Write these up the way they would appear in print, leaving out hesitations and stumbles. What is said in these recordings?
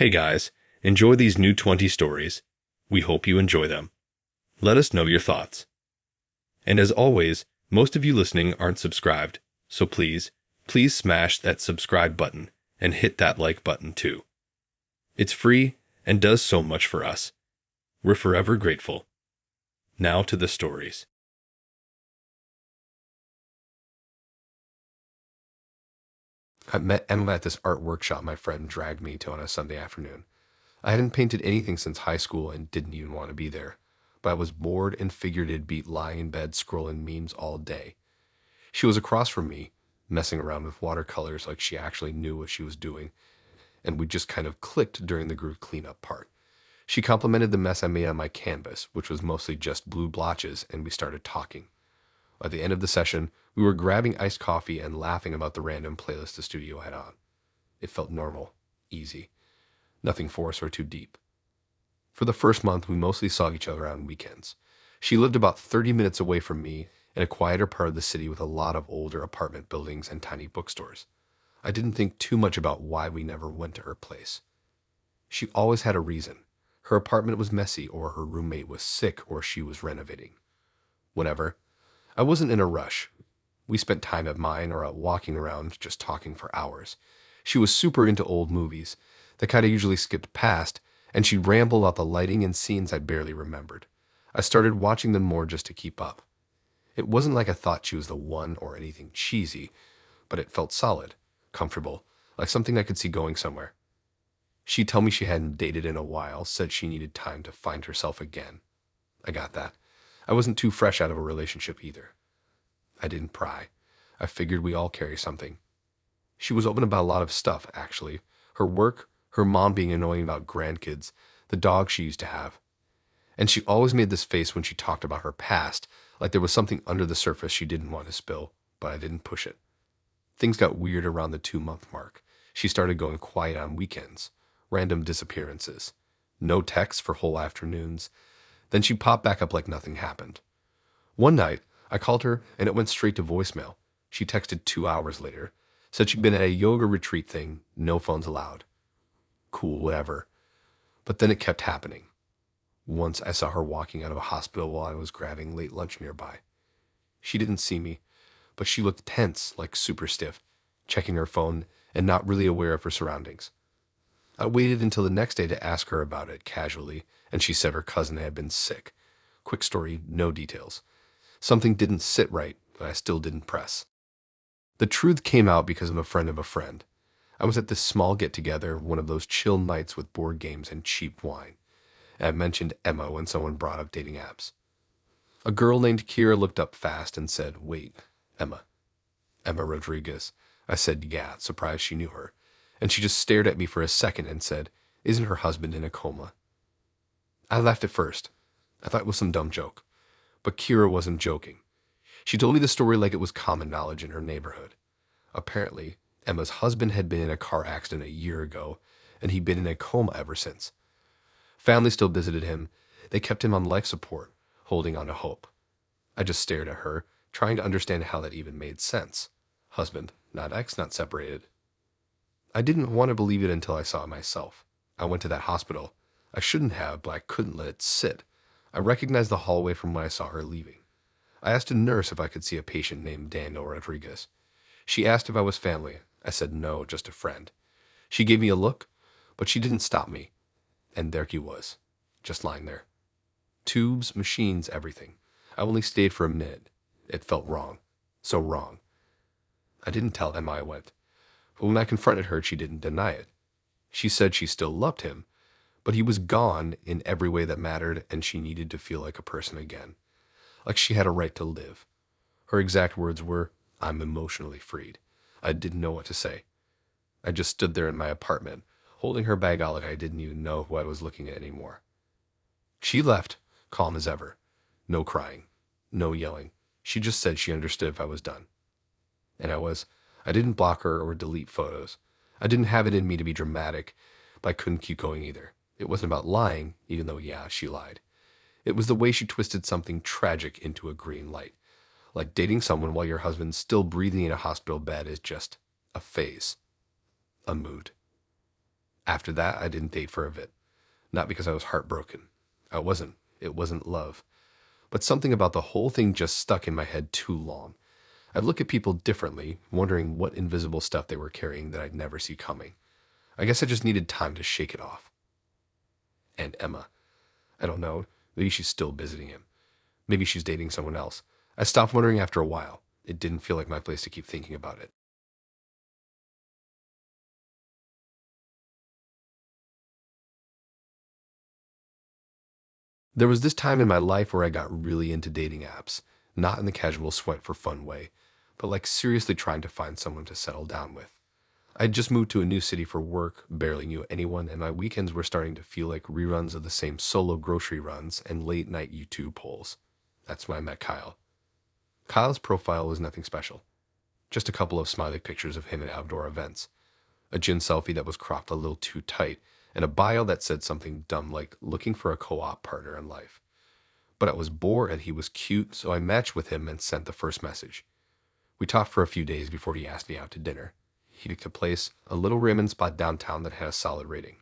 Hey guys, enjoy these new 20 stories. We hope you enjoy them. Let us know your thoughts. And as always, most of you listening aren't subscribed, so please smash that subscribe button and hit that like button too. It's free and does so much for us. We're forever grateful. Now to the stories. I met Emma at this art workshop my friend dragged me to on a Sunday afternoon. I hadn't painted anything since high school and didn't even want to be there, but I was bored and figured it'd be lying in bed scrolling memes all day. She was across from me, messing around with watercolors like she actually knew what she was doing, and we just kind of clicked during the group cleanup part. She complimented the mess I made on my canvas, which was mostly just blue blotches, and we started talking. At the end of the session, we were grabbing iced coffee and laughing about the random playlist the studio had on. It felt normal, easy, nothing forced or too deep. For the first month, we mostly saw each other on weekends. She lived about 30 minutes away from me in a quieter part of the city with a lot of older apartment buildings and tiny bookstores. I didn't think too much about why we never went to her place. She always had a reason. Her apartment was messy, or her roommate was sick, or she was renovating. Whatever. I wasn't in a rush. We spent time at mine or out walking around, just talking for hours. She was super into old movies, the kind I usually skipped past, and she'd ramble about the lighting and scenes I barely remembered. I started watching them more just to keep up. It wasn't like I thought she was the one or anything cheesy, but it felt solid, comfortable, like something I could see going somewhere. She'd tell me she hadn't dated in a while, said she needed time to find herself again. I got that. I wasn't too fresh out of a relationship either. I didn't pry. I figured we all carry something. She was open about a lot of stuff, actually. Her work, her mom being annoying about grandkids, the dog she used to have. And she always made this face when she talked about her past, like there was something under the surface she didn't want to spill, but I didn't push it. Things got weird around the 2-month mark. She started going quiet on weekends, random disappearances, no texts for whole afternoons. Then she popped back up like nothing happened. One night, I called her and it went straight to voicemail. She texted 2 hours later, said she'd been at a yoga retreat thing, no phones allowed. Cool, whatever. But then it kept happening. Once I saw her walking out of a hospital while I was grabbing late lunch nearby. She didn't see me, but she looked tense, like super stiff, checking her phone and not really aware of her surroundings. I waited until the next day to ask her about it casually, and she said her cousin had been sick. Quick story, no details. Something didn't sit right, but I still didn't press. The truth came out because of a friend of a friend. I was at this small get-together, one of those chill nights with board games and cheap wine. And I mentioned Emma when someone brought up dating apps. A girl named Kira looked up fast and said, "Wait, Emma." Emma Rodriguez. I said, yeah, surprised she knew her. And she just stared at me for a second and said, "Isn't her husband in a coma?" I laughed at first. I thought it was some dumb joke. But Kira wasn't joking. She told me the story like it was common knowledge in her neighborhood. Apparently, Emma's husband had been in a car accident a year ago, and he'd been in a coma ever since. Family still visited him. They kept him on life support, holding on to hope. I just stared at her, trying to understand how that even made sense. Husband, not ex, not separated. I didn't want to believe it until I saw it myself. I went to that hospital. I shouldn't have, but I couldn't let it sit. I recognized the hallway from when I saw her leaving. I asked a nurse if I could see a patient named Daniel Rodriguez. She asked if I was family. I said no, just a friend. She gave me a look, but she didn't stop me. And there he was, just lying there. Tubes, machines, everything. I only stayed for a minute. It felt wrong. So wrong. I didn't tell Emma I went. But when I confronted her, she didn't deny it. She said she still loved him, but he was gone in every way that mattered, and she needed to feel like a person again. Like she had a right to live. Her exact words were, "I'm emotionally freed." I didn't know what to say. I just stood there in my apartment, holding her bag out like I didn't even know who I was looking at anymore. She left, calm as ever. No crying. No yelling. She just said she understood if I was done. And I was. I didn't block her or delete photos. I didn't have it in me to be dramatic, but I couldn't keep going either. It wasn't about lying, even though, yeah, she lied. It was the way she twisted something tragic into a green light. Like dating someone while your husband's still breathing in a hospital bed is just a phase. A mood. After that, I didn't date for a bit. Not because I was heartbroken. I wasn't. It wasn't love. But something about the whole thing just stuck in my head too long. I'd look at people differently, wondering what invisible stuff they were carrying that I'd never see coming. I guess I just needed time to shake it off. And Emma. I don't know. Maybe she's still visiting him. Maybe she's dating someone else. I stopped wondering after a while. It didn't feel like my place to keep thinking about it. There was this time in my life where I got really into dating apps, not in the casual swipe for fun way, but like seriously trying to find someone to settle down with. I'd just moved to a new city for work, barely knew anyone, and my weekends were starting to feel like reruns of the same solo grocery runs and late night YouTube polls. That's when I met Kyle. Kyle's profile was nothing special, just a couple of smiley pictures of him at outdoor events, a gin selfie that was cropped a little too tight, and a bio that said something dumb like looking for a co-op partner in life. But I was bored and he was cute, so I matched with him and sent the first message. We talked for a few days before he asked me out to dinner. He picked a place, a little ramen spot downtown that had a solid rating.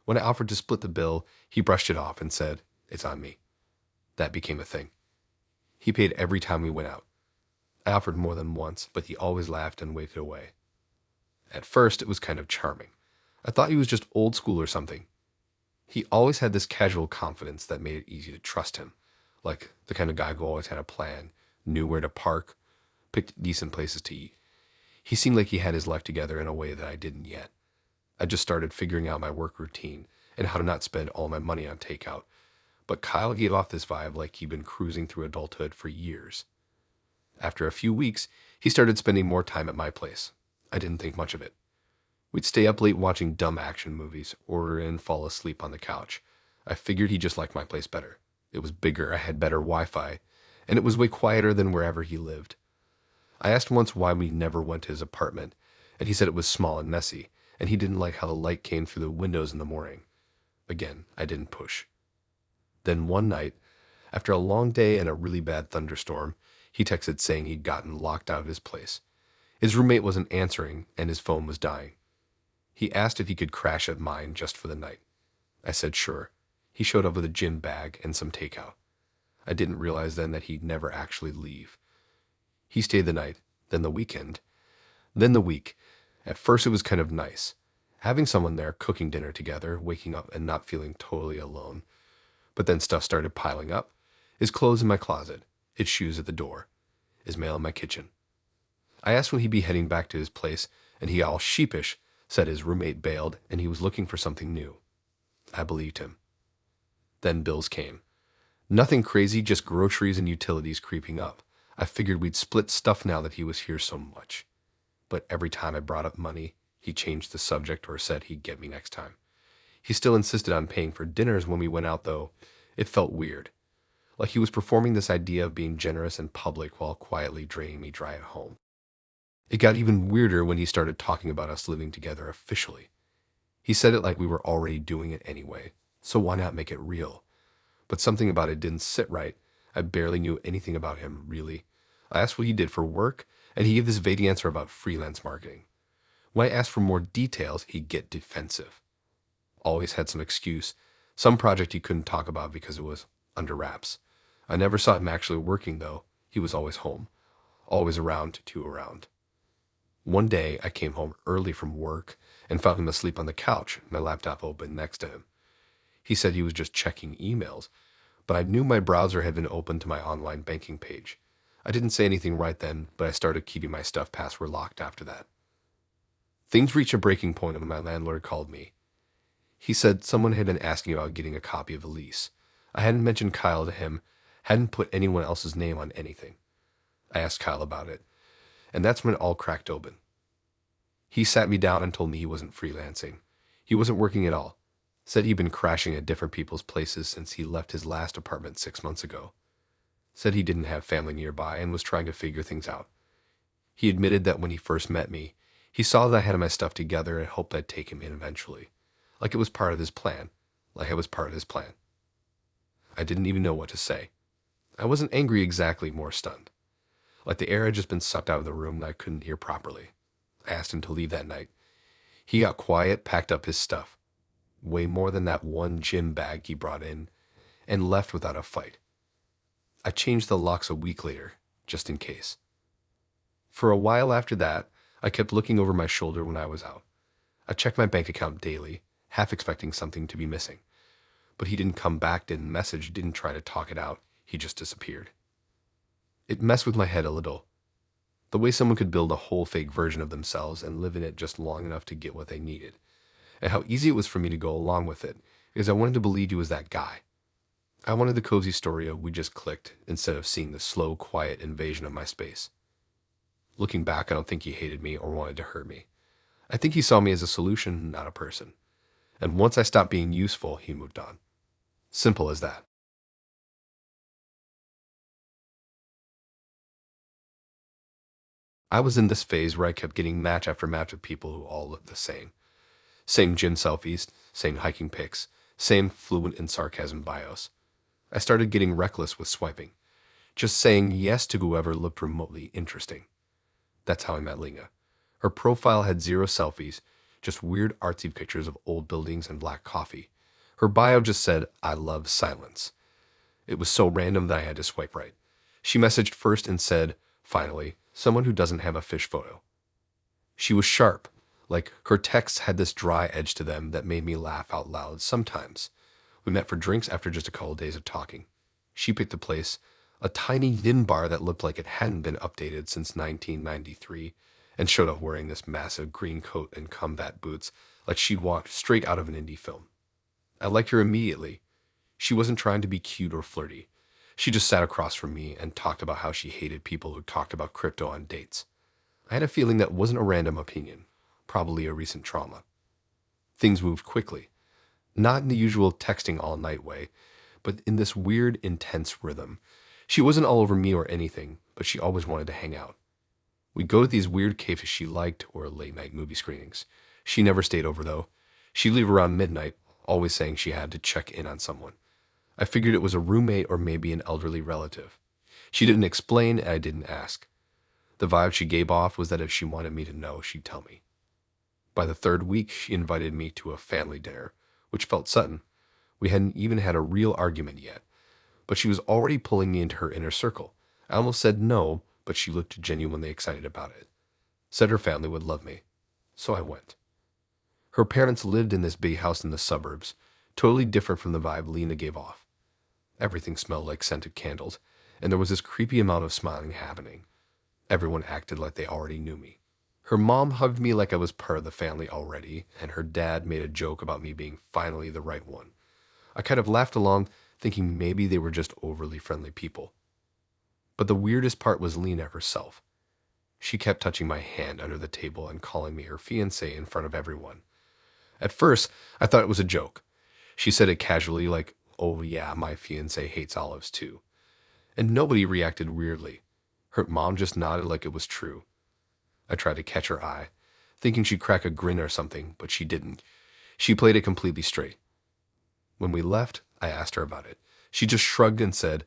When I offered to split the bill, he brushed it off and said, "It's on me." That became a thing. He paid every time we went out. I offered more than once, but he always laughed and waved it away. At first, it was kind of charming. I thought he was just old school or something. He always had this casual confidence that made it easy to trust him, like the kind of guy who always had a plan, knew where to park, picked decent places to eat. He seemed like he had his life together in a way that I didn't yet. I just started figuring out my work routine and how to not spend all my money on takeout. But Kyle gave off this vibe like he'd been cruising through adulthood for years. After a few weeks, he started spending more time at my place. I didn't think much of it. We'd stay up late watching dumb action movies, order and fall asleep on the couch. I figured he just liked my place better. It was bigger, I had better Wi-Fi, and it was way quieter than wherever he lived. I asked once why we never went to his apartment, and he said it was small and messy, and he didn't like how the light came through the windows in the morning. Again, I didn't push. Then one night, after a long day and a really bad thunderstorm, he texted saying he'd gotten locked out of his place. His roommate wasn't answering, and his phone was dying. He asked if he could crash at mine just for the night. I said sure. He showed up with a gym bag and some takeout. I didn't realize then that he'd never actually leave. He stayed the night, then the weekend, then the week. At first it was kind of nice, having someone there cooking dinner together, waking up and not feeling totally alone. But then stuff started piling up. His clothes in my closet, his shoes at the door, his mail in my kitchen. I asked when he'd be heading back to his place, and he, all sheepish, said his roommate bailed and he was looking for something new. I believed him. Then bills came. Nothing crazy, just groceries and utilities creeping up. I figured we'd split stuff now that he was here so much. But every time I brought up money, he changed the subject or said he'd get me next time. He still insisted on paying for dinners when we went out, though. It felt weird. Like he was performing this idea of being generous in public while quietly draining me dry at home. It got even weirder when he started talking about us living together officially. He said it like we were already doing it anyway, so why not make it real? But something about it didn't sit right. I barely knew anything about him, really. I asked what he did for work, and he gave this vague answer about freelance marketing. When I asked for more details, he'd get defensive. Always had some excuse, some project he couldn't talk about because it was under wraps. I never saw him actually working, though. He was always home, always around to around. One day, I came home early from work and found him asleep on the couch, my laptop open next to him. He said he was just checking emails, but I knew my browser had been open to my online banking page. I didn't say anything right then, but I started keeping my stuff password locked after that. Things reached a breaking point when my landlord called me. He said someone had been asking about getting a copy of the lease. I hadn't mentioned Kyle to him, hadn't put anyone else's name on anything. I asked Kyle about it, and that's when it all cracked open. He sat me down and told me he wasn't freelancing. He wasn't working at all. Said he'd been crashing at different people's places since he left his last apartment 6 months ago. Said he didn't have family nearby and was trying to figure things out. He admitted that when he first met me, he saw that I had my stuff together and hoped I'd take him in eventually. Like it was part of his plan. Like I was part of his plan. I didn't even know what to say. I wasn't angry exactly, more stunned. Like the air had just been sucked out of the room and I couldn't hear properly. I asked him to leave that night. He got quiet, packed up his stuff. way more than that one gym bag he brought in, and left without a fight. I changed the locks a week later, just in case. For a while after that, I kept looking over my shoulder when I was out. I checked my bank account daily, half expecting something to be missing. But he didn't come back, didn't message, didn't try to talk it out. He just disappeared. It messed with my head a little. The way someone could build a whole fake version of themselves and live in it just long enough to get what they needed. And how easy it was for me to go along with it, because I wanted to believe he was that guy. I wanted the cozy story of we just clicked, instead of seeing the slow, quiet invasion of my space. Looking back, I don't think he hated me or wanted to hurt me. I think he saw me as a solution, not a person. And once I stopped being useful, he moved on. Simple as that. I was in this phase where I kept getting match after match with people who all looked the same. Same gym selfies, same hiking pics, same fluent in sarcasm bios. I started getting reckless with swiping, just saying yes to whoever looked remotely interesting. That's how I met Linga. Her profile had zero selfies, just weird artsy pictures of old buildings and black coffee. Her bio just said, "I love silence." It was so random that I had to swipe right. She messaged first and said, finally, someone who doesn't have a fish photo. She was sharp, like her texts had this dry edge to them that made me laugh out loud sometimes. We met for drinks after just a couple of days of talking. She picked a place, a tiny yin bar that looked like it hadn't been updated since 1993, and showed up wearing this massive green coat and combat boots like she'd walked straight out of an indie film. I liked her immediately. She wasn't trying to be cute or flirty. She just sat across from me and talked about how she hated people who talked about crypto on dates. I had a feeling that wasn't a random opinion, probably a recent trauma. Things moved quickly. Not in the usual texting all night way, but in this weird, intense rhythm. She wasn't all over me or anything, but she always wanted to hang out. We'd go to these weird cafes she liked or late night movie screenings. She never stayed over though. She'd leave around midnight, always saying she had to check in on someone. I figured it was a roommate or maybe an elderly relative. She didn't explain and I didn't ask. The vibe she gave off was that if she wanted me to know, she'd tell me. By the third week, she invited me to a family dinner, which felt sudden. We hadn't even had a real argument yet, but she was already pulling me into her inner circle. I almost said no, but she looked genuinely excited about it. Said her family would love me. So I went. Her parents lived in this big house in the suburbs, totally different from the vibe Lena gave off. Everything smelled like scented candles, and there was this creepy amount of smiling happening. Everyone acted like they already knew me. Her mom hugged me like I was part of the family already, and her dad made a joke about me being finally the right one. I kind of laughed along, thinking maybe they were just overly friendly people. But the weirdest part was Lena herself. She kept touching my hand under the table and calling me her fiancé in front of everyone. At first, I thought it was a joke. She said it casually like, "Oh yeah, my fiancé hates olives too." And nobody reacted weirdly. Her mom just nodded like it was true. I tried to catch her eye, thinking she'd crack a grin or something, but she didn't. She played it completely straight. When we left, I asked her about it. She just shrugged and said,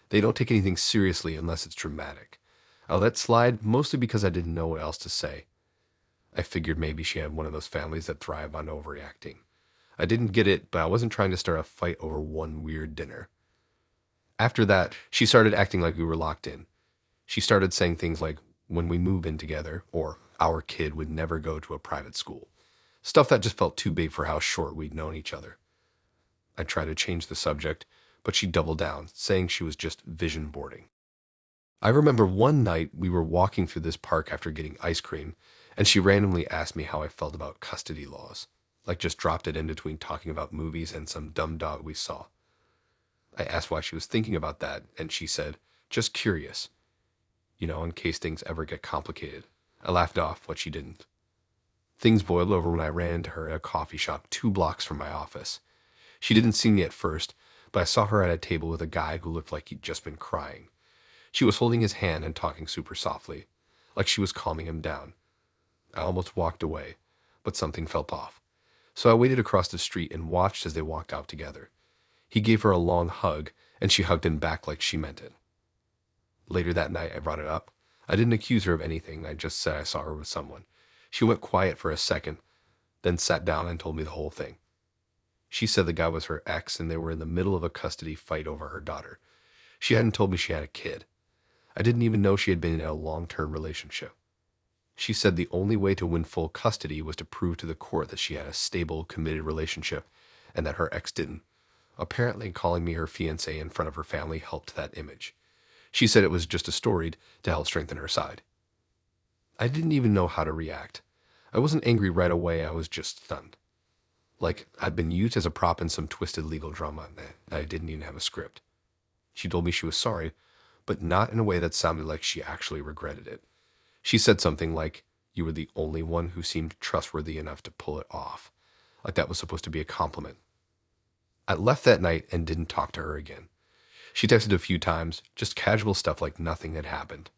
"They don't take anything seriously unless it's dramatic." I let slide mostly because I didn't know what else to say. I figured maybe she had one of those families that thrive on overreacting. I didn't get it, but I wasn't trying to start a fight over one weird dinner. After that, she started acting like we were locked in. She started saying things like, "when we move in together," or "our kid would never go to a private school." Stuff that just felt too big for how short we'd known each other. I tried to change the subject, but she doubled down, saying she was just vision boarding. I remember one night we were walking through this park after getting ice cream, and she randomly asked me how I felt about custody laws, like just dropped it in between talking about movies and some dumb dog we saw. I asked why she was thinking about that, and she said, "Just curious. In case things ever get complicated." I laughed off what she didn't. Things boiled over when I ran into her at a coffee shop 2 blocks from my office. She didn't see me at first, but I saw her at a table with a guy who looked like he'd just been crying. She was holding his hand and talking super softly, like she was calming him down. I almost walked away, but something felt off. So I waited across the street and watched as they walked out together. He gave her a long hug, and she hugged him back like she meant it. Later that night, I brought it up. I didn't accuse her of anything. I just said I saw her with someone. She went quiet for a second, then sat down and told me the whole thing. She said the guy was her ex and they were in the middle of a custody fight over her daughter. She hadn't told me she had a kid. I didn't even know she had been in a long-term relationship. She said the only way to win full custody was to prove to the court that she had a stable, committed relationship and that her ex didn't. Apparently, calling me her fiancé in front of her family helped that image. She said it was just a story to help strengthen her side. I didn't even know how to react. I wasn't angry right away, I was just stunned. Like I'd been used as a prop in some twisted legal drama and I didn't even have a script. She told me she was sorry, but not in a way that sounded like she actually regretted it. She said something like, "You were the only one who seemed trustworthy enough to pull it off." Like that was supposed to be a compliment. I left that night and didn't talk to her again. She texted a few times, just casual stuff like nothing had happened.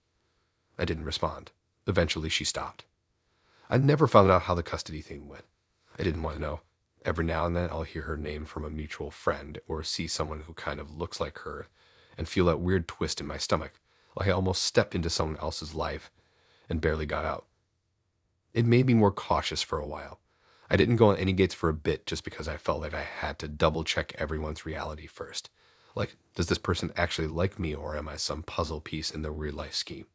I didn't respond. Eventually she stopped. I never found out how the custody thing went. I didn't want to know. Every now and then I'll hear her name from a mutual friend or see someone who kind of looks like her and feel that weird twist in my stomach, like I almost stepped into someone else's life and barely got out. It made me more cautious for a while. I didn't go on any dates for a bit just because I felt like I had to double check everyone's reality first. Like, does this person actually like me or am I some puzzle piece in their weird life scheme?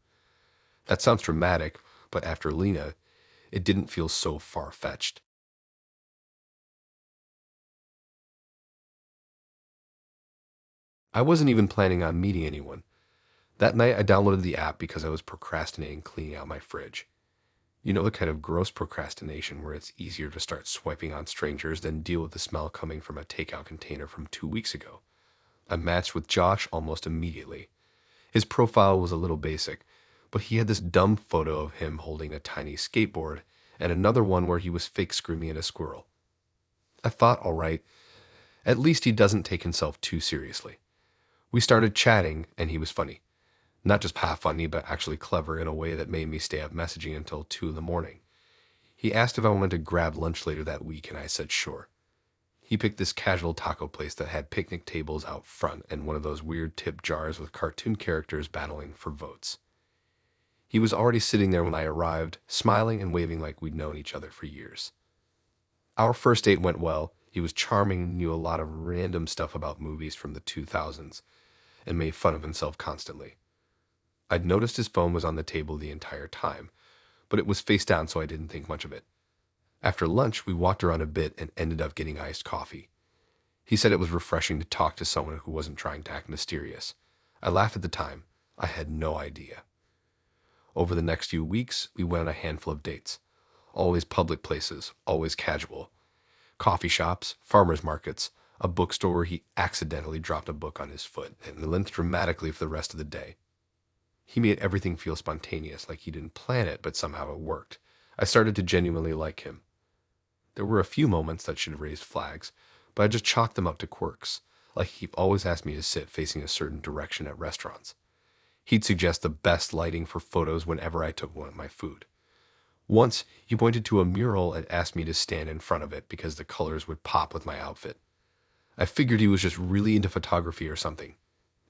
That sounds dramatic, but after Lena, it didn't feel so far-fetched. I wasn't even planning on meeting anyone. That night I downloaded the app because I was procrastinating cleaning out my fridge. You know, the kind of gross procrastination where it's easier to start swiping on strangers than deal with the smell coming from a takeout container from 2 weeks ago. I matched with Josh almost immediately. His profile was a little basic, but he had this dumb photo of him holding a tiny skateboard and another one where he was fake screaming at a squirrel. I thought, all right, at least he doesn't take himself too seriously. We started chatting and he was funny. Not just half funny, but actually clever in a way that made me stay up messaging until 2 in the morning. He asked if I wanted to grab lunch later that week and I said sure. He picked this casual taco place that had picnic tables out front and one of those weird tip jars with cartoon characters battling for votes. He was already sitting there when I arrived, smiling and waving like we'd known each other for years. Our first date went well. He was charming and knew a lot of random stuff about movies from the 2000s and made fun of himself constantly. I'd noticed his phone was on the table the entire time, but it was face down so I didn't think much of it. After lunch, we walked around a bit and ended up getting iced coffee. He said it was refreshing to talk to someone who wasn't trying to act mysterious. I laughed at the time. I had no idea. Over the next few weeks, we went on a handful of dates. Always public places, always casual. Coffee shops, farmers markets, a bookstore where he accidentally dropped a book on his foot and limped dramatically for the rest of the day. He made everything feel spontaneous, like he didn't plan it, but somehow it worked. I started to genuinely like him. There were a few moments that should have raised flags, but I just chalked them up to quirks, like he always asked me to sit facing a certain direction at restaurants. He'd suggest the best lighting for photos whenever I took one of my food. Once, he pointed to a mural and asked me to stand in front of it because the colors would pop with my outfit. I figured he was just really into photography or something.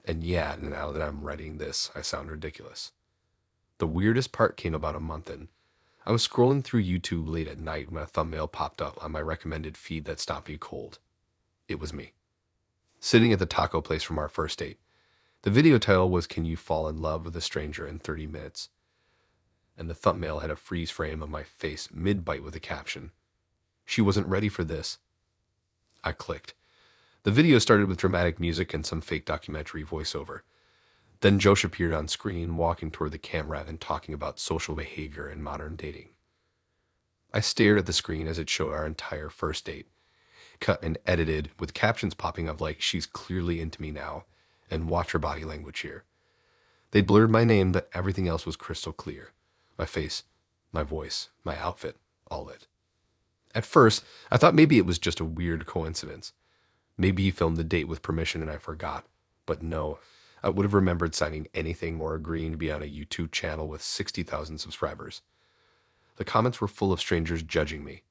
And yeah, now that I'm writing this, I sound ridiculous. The weirdest part came about a month in. I was scrolling through YouTube late at night when a thumbnail popped up on my recommended feed that stopped me cold. It was me, sitting at the taco place from our first date. The video title was "Can You Fall in Love with a Stranger in 30 Minutes?" And the thumbnail had a freeze frame of my face mid-bite with a caption, "She wasn't ready for this." I clicked. The video started with dramatic music and some fake documentary voiceover. Then Josh appeared on screen, walking toward the camera and talking about social behavior and modern dating. I stared at the screen as it showed our entire first date, cut and edited with captions popping up like "She's clearly into me now," and "Watch her body language here." They blurred my name, but everything else was crystal clear. My face, my voice, my outfit, all it. At first, I thought maybe it was just a weird coincidence. Maybe he filmed the date with permission and I forgot. But no, I would have remembered signing anything or agreeing to be on a YouTube channel with 60,000 subscribers. The comments were full of strangers judging me.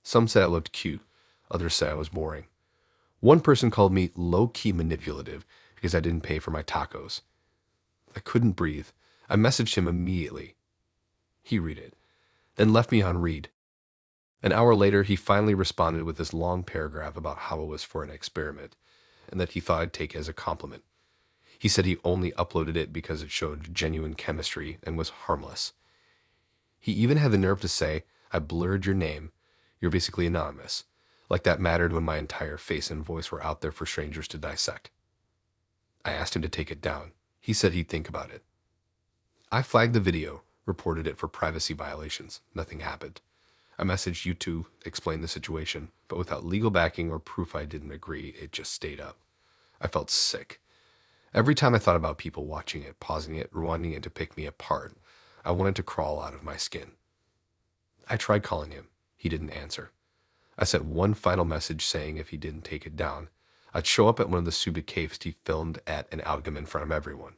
Some said I looked cute, others said I was boring. One person called me low-key manipulative because I didn't pay for my tacos. I couldn't breathe. I messaged him immediately. He read it, then left me on read. An hour later, he finally responded with this long paragraph about how it was for an experiment, and that he thought I'd take it as a compliment. He said he only uploaded it because it showed genuine chemistry and was harmless. He even had the nerve to say, "I blurred your name. You're basically anonymous." Like that mattered when my entire face and voice were out there for strangers to dissect. I asked him to take it down. He said he'd think about it. I flagged the video, reported it for privacy violations. Nothing happened. I messaged YouTube, explained the situation, but without legal backing or proof I didn't agree, it just stayed up. I felt sick. Every time I thought about people watching it, pausing it, wanting it to pick me apart, I wanted to crawl out of my skin. I tried calling him. He didn't answer. I sent one final message saying if he didn't take it down, I'd show up at one of the stupid caves he filmed at and out him in front of everyone.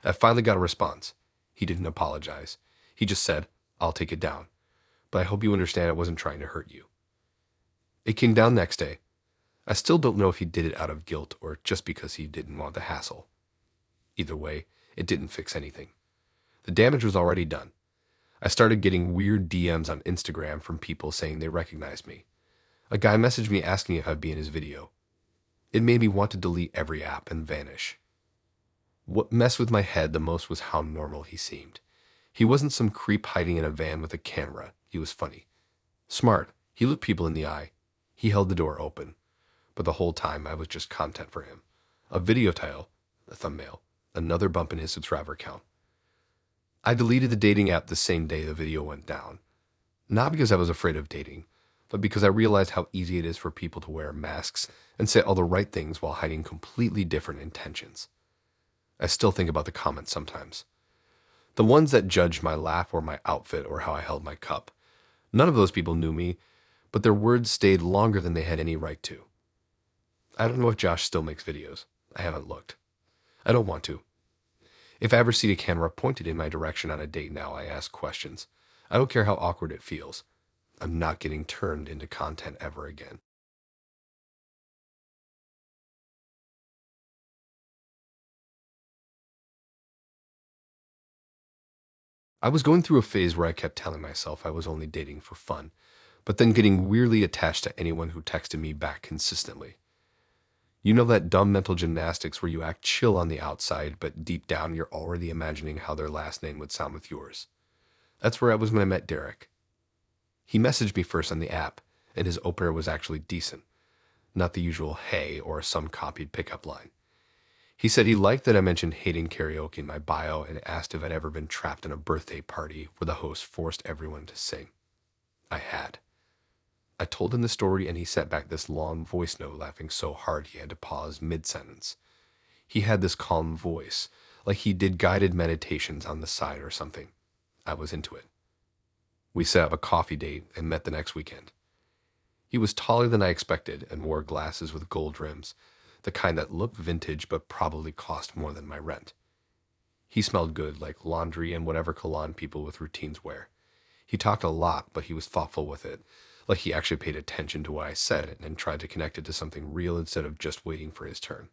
I finally got a response. He didn't apologize. He just said, "I'll take it down, but I hope you understand I wasn't trying to hurt you." It came down next day. I still don't know if he did it out of guilt or just because he didn't want the hassle. Either way, it didn't fix anything. The damage was already done. I started getting weird DMs on Instagram from people saying they recognized me. A guy messaged me asking if I'd be in his video. It made me want to delete every app and vanish. What messed with my head the most was how normal he seemed. He wasn't some creep hiding in a van with a camera. He was funny. Smart. He looked people in the eye. He held the door open. But the whole time I was just content for him. A video title, a thumbnail, another bump in his subscriber count. I deleted the dating app the same day the video went down. Not because I was afraid of dating, but because I realized how easy it is for people to wear masks and say all the right things while hiding completely different intentions. I still think about the comments sometimes. The ones that judged my laugh or my outfit or how I held my cup. None of those people knew me, but their words stayed longer than they had any right to. I don't know if Josh still makes videos. I haven't looked. I don't want to. If I ever see a camera pointed in my direction on a date now, I ask questions. I don't care how awkward it feels. I'm not getting turned into content ever again. I was going through a phase where I kept telling myself I was only dating for fun, but then getting weirdly attached to anyone who texted me back consistently. You know that dumb mental gymnastics where you act chill on the outside, but deep down you're already imagining how their last name would sound with yours. That's where I was when I met Derek. He messaged me first on the app, and his opener was actually decent. Not the usual hey or some copied pickup line. He said he liked that I mentioned hating karaoke in my bio and asked if I'd ever been trapped in a birthday party where the host forced everyone to sing. I had. I told him the story and he sent back this long voice note laughing so hard he had to pause mid-sentence. He had this calm voice, like he did guided meditations on the side or something. I was into it. We set up a coffee date and met the next weekend. He was taller than I expected and wore glasses with gold rims, the kind that looked vintage but probably cost more than my rent. He smelled good, like laundry and whatever cologne people with routines wear. He talked a lot, but he was thoughtful with it, like he actually paid attention to what I said and tried to connect it to something real instead of just waiting for his turn.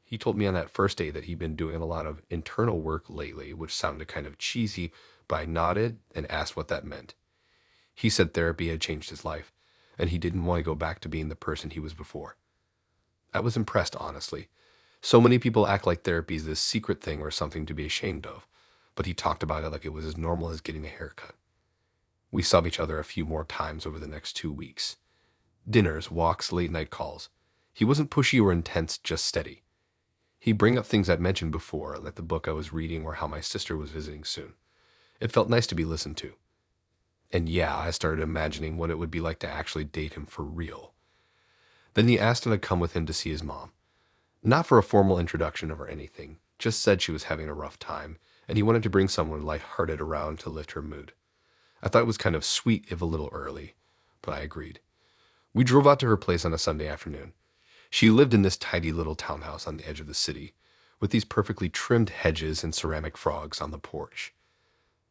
He told me on that first day that he'd been doing a lot of internal work lately, which sounded kind of cheesy, but I nodded and asked what that meant. He said therapy had changed his life, and he didn't want to go back to being the person he was before. I was impressed, honestly. So many people act like therapy is this secret thing or something to be ashamed of, but he talked about it like it was as normal as getting a haircut. We saw each other a few more times over the next 2 weeks. Dinners, walks, late-night calls. He wasn't pushy or intense, just steady. He'd bring up things I'd mentioned before, like the book I was reading or how my sister was visiting soon. It felt nice to be listened to. And yeah, I started imagining what it would be like to actually date him for real. Then he asked if I'd come with him to see his mom. Not for a formal introduction or anything, just said she was having a rough time, and he wanted to bring someone lighthearted around to lift her mood. I thought it was kind of sweet if a little early, but I agreed. We drove out to her place on a Sunday afternoon. She lived in this tidy little townhouse on the edge of the city, with these perfectly trimmed hedges and ceramic frogs on the porch.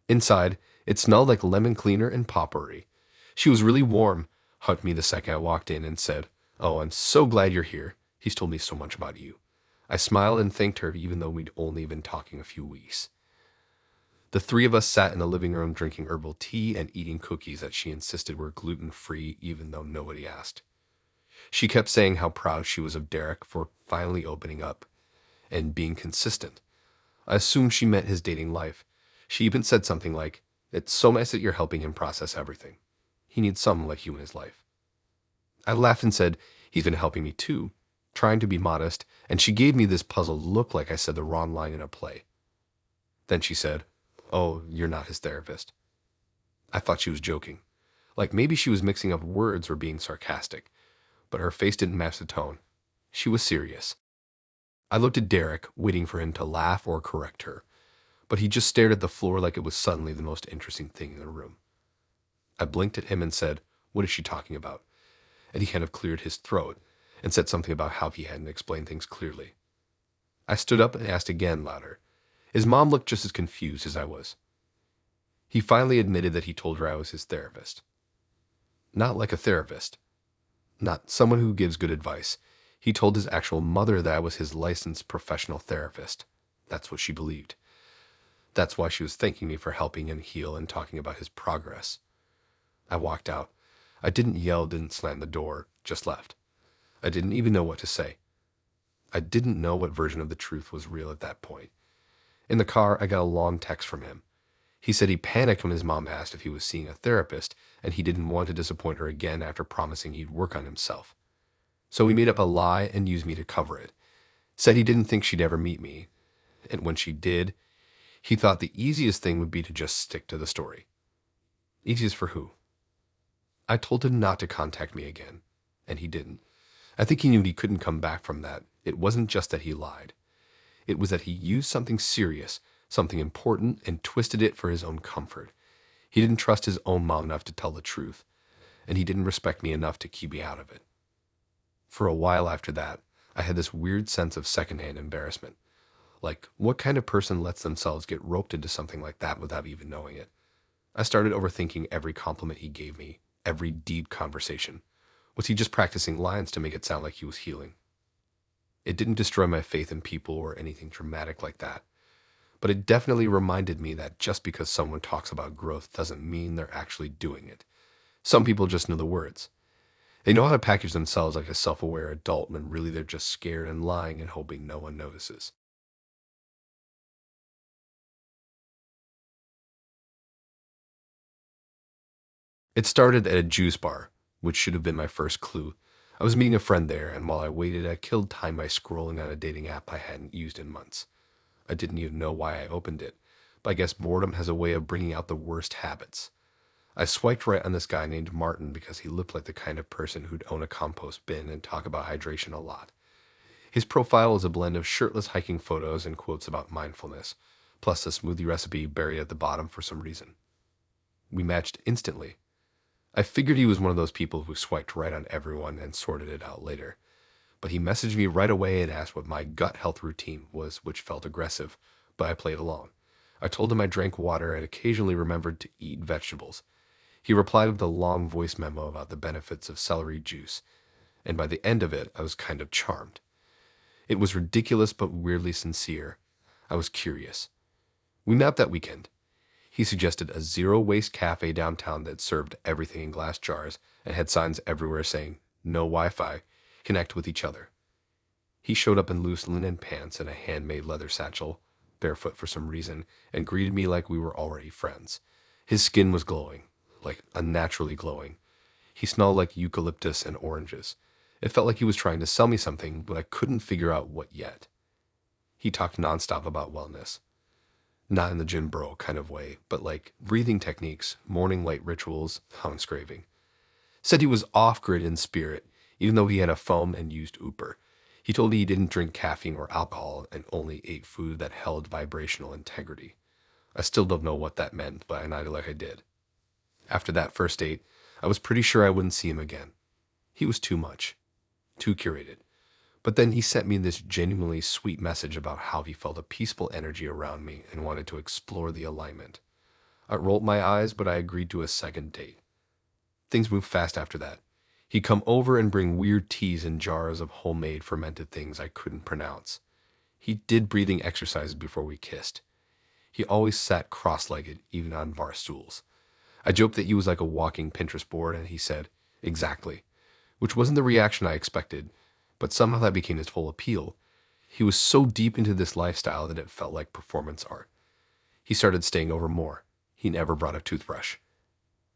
Inside, it smelled like lemon cleaner and potpourri. She was really warm, hugged me the second I walked in, and said, "Oh, I'm so glad you're here. He's told me so much about you." I smiled and thanked her even though we'd only been talking a few weeks. The three of us sat in the living room drinking herbal tea and eating cookies that she insisted were gluten-free even though nobody asked. She kept saying how proud she was of Derek for finally opening up and being consistent. I assumed she meant his dating life. She even said something like, "It's so nice that you're helping him process everything. He needs someone like you in his life." I laughed and said, "He's been helping me too," trying to be modest, and she gave me this puzzled look like I said the wrong line in a play. Then she said, "Oh, you're not his therapist." I thought she was joking. Like maybe she was mixing up words or being sarcastic, but her face didn't match the tone. She was serious. I looked at Derek, waiting for him to laugh or correct her, but he just stared at the floor like it was suddenly the most interesting thing in the room. I blinked at him and said, "What is she talking about?" And he kind of cleared his throat and said something about how he hadn't explained things clearly. I stood up and asked again, louder. His mom looked just as confused as I was. He finally admitted that he told her I was his therapist. Not like a therapist. Not someone who gives good advice. He told his actual mother that I was his licensed professional therapist. That's what she believed. That's why she was thanking me for helping him heal and talking about his progress. I walked out. I didn't yell, didn't slam the door, just left. I didn't even know what to say. I didn't know what version of the truth was real at that point. In the car, I got a long text from him. He said he panicked when his mom asked if he was seeing a therapist, and he didn't want to disappoint her again after promising he'd work on himself. So he made up a lie and used me to cover it. Said he didn't think she'd ever meet me, and when she did, he thought the easiest thing would be to just stick to the story. Easiest for who? I told him not to contact me again, and he didn't. I think he knew he couldn't come back from that. It wasn't just that he lied. It was that he used something serious, something important, and twisted it for his own comfort. He didn't trust his own mom enough to tell the truth, and he didn't respect me enough to keep me out of it. For a while after that, I had this weird sense of secondhand embarrassment. Like, what kind of person lets themselves get roped into something like that without even knowing it? I started overthinking every compliment he gave me, every deep conversation. Was he just practicing lines to make it sound like he was healing? It didn't destroy my faith in people or anything dramatic like that, but it definitely reminded me that just because someone talks about growth doesn't mean they're actually doing it. Some people just know the words. They know how to package themselves like a self-aware adult when really they're just scared and lying and hoping no one notices. It started at a juice bar, which should have been my first clue. I was meeting a friend there, and while I waited, I killed time by scrolling on a dating app I hadn't used in months. I didn't even know why I opened it, but I guess boredom has a way of bringing out the worst habits. I swiped right on this guy named Martin because he looked like the kind of person who'd own a compost bin and talk about hydration a lot. His profile was a blend of shirtless hiking photos and quotes about mindfulness, plus a smoothie recipe buried at the bottom for some reason. We matched instantly. I figured he was one of those people who swiped right on everyone and sorted it out later. But he messaged me right away and asked what my gut health routine was, which felt aggressive, but I played along. I told him I drank water and occasionally remembered to eat vegetables. He replied with a long voice memo about the benefits of celery juice, and by the end of it, I was kind of charmed. It was ridiculous but weirdly sincere. I was curious. We met up that weekend. He suggested a zero-waste cafe downtown that served everything in glass jars and had signs everywhere saying, "No Wi-Fi, connect with each other." He showed up in loose linen pants and a handmade leather satchel, barefoot for some reason, and greeted me like we were already friends. His skin was glowing, like unnaturally glowing. He smelled like eucalyptus and oranges. It felt like he was trying to sell me something, but I couldn't figure out what yet. He talked nonstop about wellness. Not in the gym bro kind of way, but like breathing techniques, morning light rituals, enscraving. Said he was off-grid in spirit, even though he had a phone and used Uber. He told me he didn't drink caffeine or alcohol and only ate food that held vibrational integrity. I still don't know what that meant, but I nodded like I did. After that first date, I was pretty sure I wouldn't see him again. He was too much, too curated. But then he sent me this genuinely sweet message about how he felt a peaceful energy around me and wanted to explore the alignment. I rolled my eyes, but I agreed to a second date. Things moved fast after that. He'd come over and bring weird teas and jars of homemade fermented things I couldn't pronounce. He did breathing exercises before we kissed. He always sat cross-legged, even on bar stools. I joked that he was like a walking Pinterest board, and he said, "Exactly," which wasn't the reaction I expected, but somehow that became his whole appeal. He was so deep into this lifestyle that it felt like performance art. He started staying over more. He never brought a toothbrush.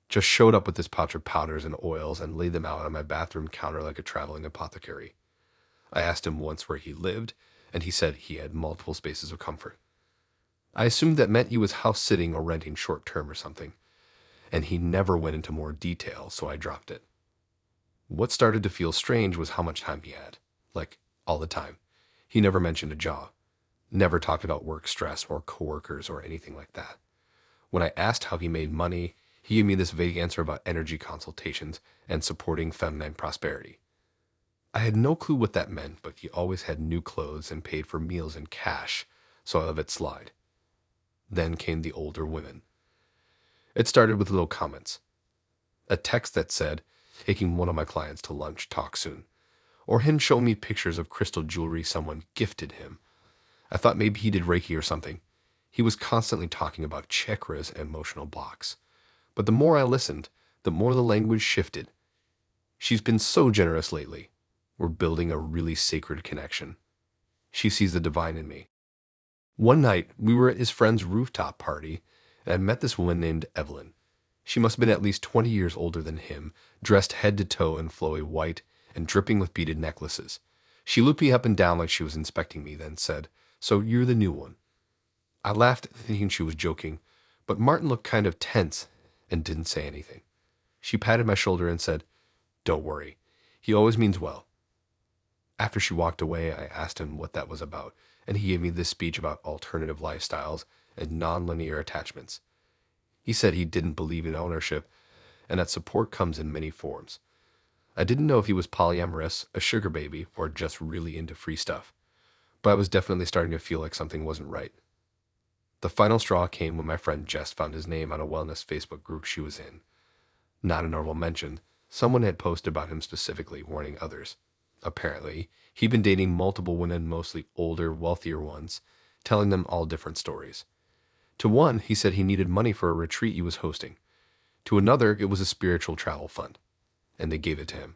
Just showed up with his pouch of powders and oils and laid them out on my bathroom counter like a traveling apothecary. I asked him once where he lived, and he said he had multiple spaces of comfort. I assumed that meant he was house sitting or renting short term or something, and he never went into more detail, so I dropped it. What started to feel strange was how much time he had. Like, all the time. He never mentioned a job. Never talked about work stress or coworkers or anything like that. When I asked how he made money, he gave me this vague answer about energy consultations and supporting feminine prosperity. I had no clue what that meant, but he always had new clothes and paid for meals in cash, so I let it slide. Then came the older women. It started with little comments. A text that said, "Taking one of my clients to lunch, talk soon." Or him showing me pictures of crystal jewelry someone gifted him. I thought maybe he did Reiki or something. He was constantly talking about chakras and emotional blocks. But the more I listened, the more the language shifted. She's been so generous lately. We're building a really sacred connection. She sees the divine in me. One night, we were at his friend's rooftop party, and I met this woman named Evelyn. She must have been at least 20 years older than him, dressed head to toe in flowy white and dripping with beaded necklaces. She looked me up and down like she was inspecting me, then said, "So you're the new one." I laughed, thinking she was joking, but Martin looked kind of tense and didn't say anything. She patted my shoulder and said, "Don't worry. He always means well." After she walked away, I asked him what that was about, and he gave me this speech about alternative lifestyles and nonlinear attachments. He said he didn't believe in ownership and that support comes in many forms. I didn't know if he was polyamorous, a sugar baby, or just really into free stuff, but I was definitely starting to feel like something wasn't right. The final straw came when my friend Jess found his name on a wellness Facebook group she was in. Not a normal mention. Someone had posted about him specifically, warning others. Apparently, he'd been dating multiple women, mostly older, wealthier ones, telling them all different stories. To one, he said he needed money for a retreat he was hosting. To another, it was a spiritual travel fund, and they gave it to him.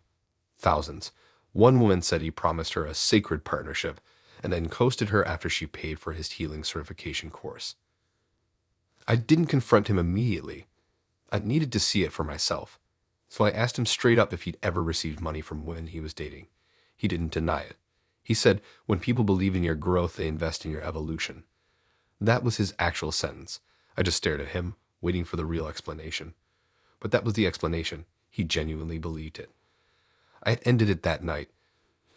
Thousands. One woman said he promised her a sacred partnership and then coasted her after she paid for his healing certification course. I didn't confront him immediately. I needed to see it for myself. So I asked him straight up if he'd ever received money from women he was dating. He didn't deny it. He said, "When people believe in your growth, they invest in your evolution." That was his actual sentence. I just stared at him, waiting for the real explanation. But that was the explanation. He genuinely believed it. I had ended it that night,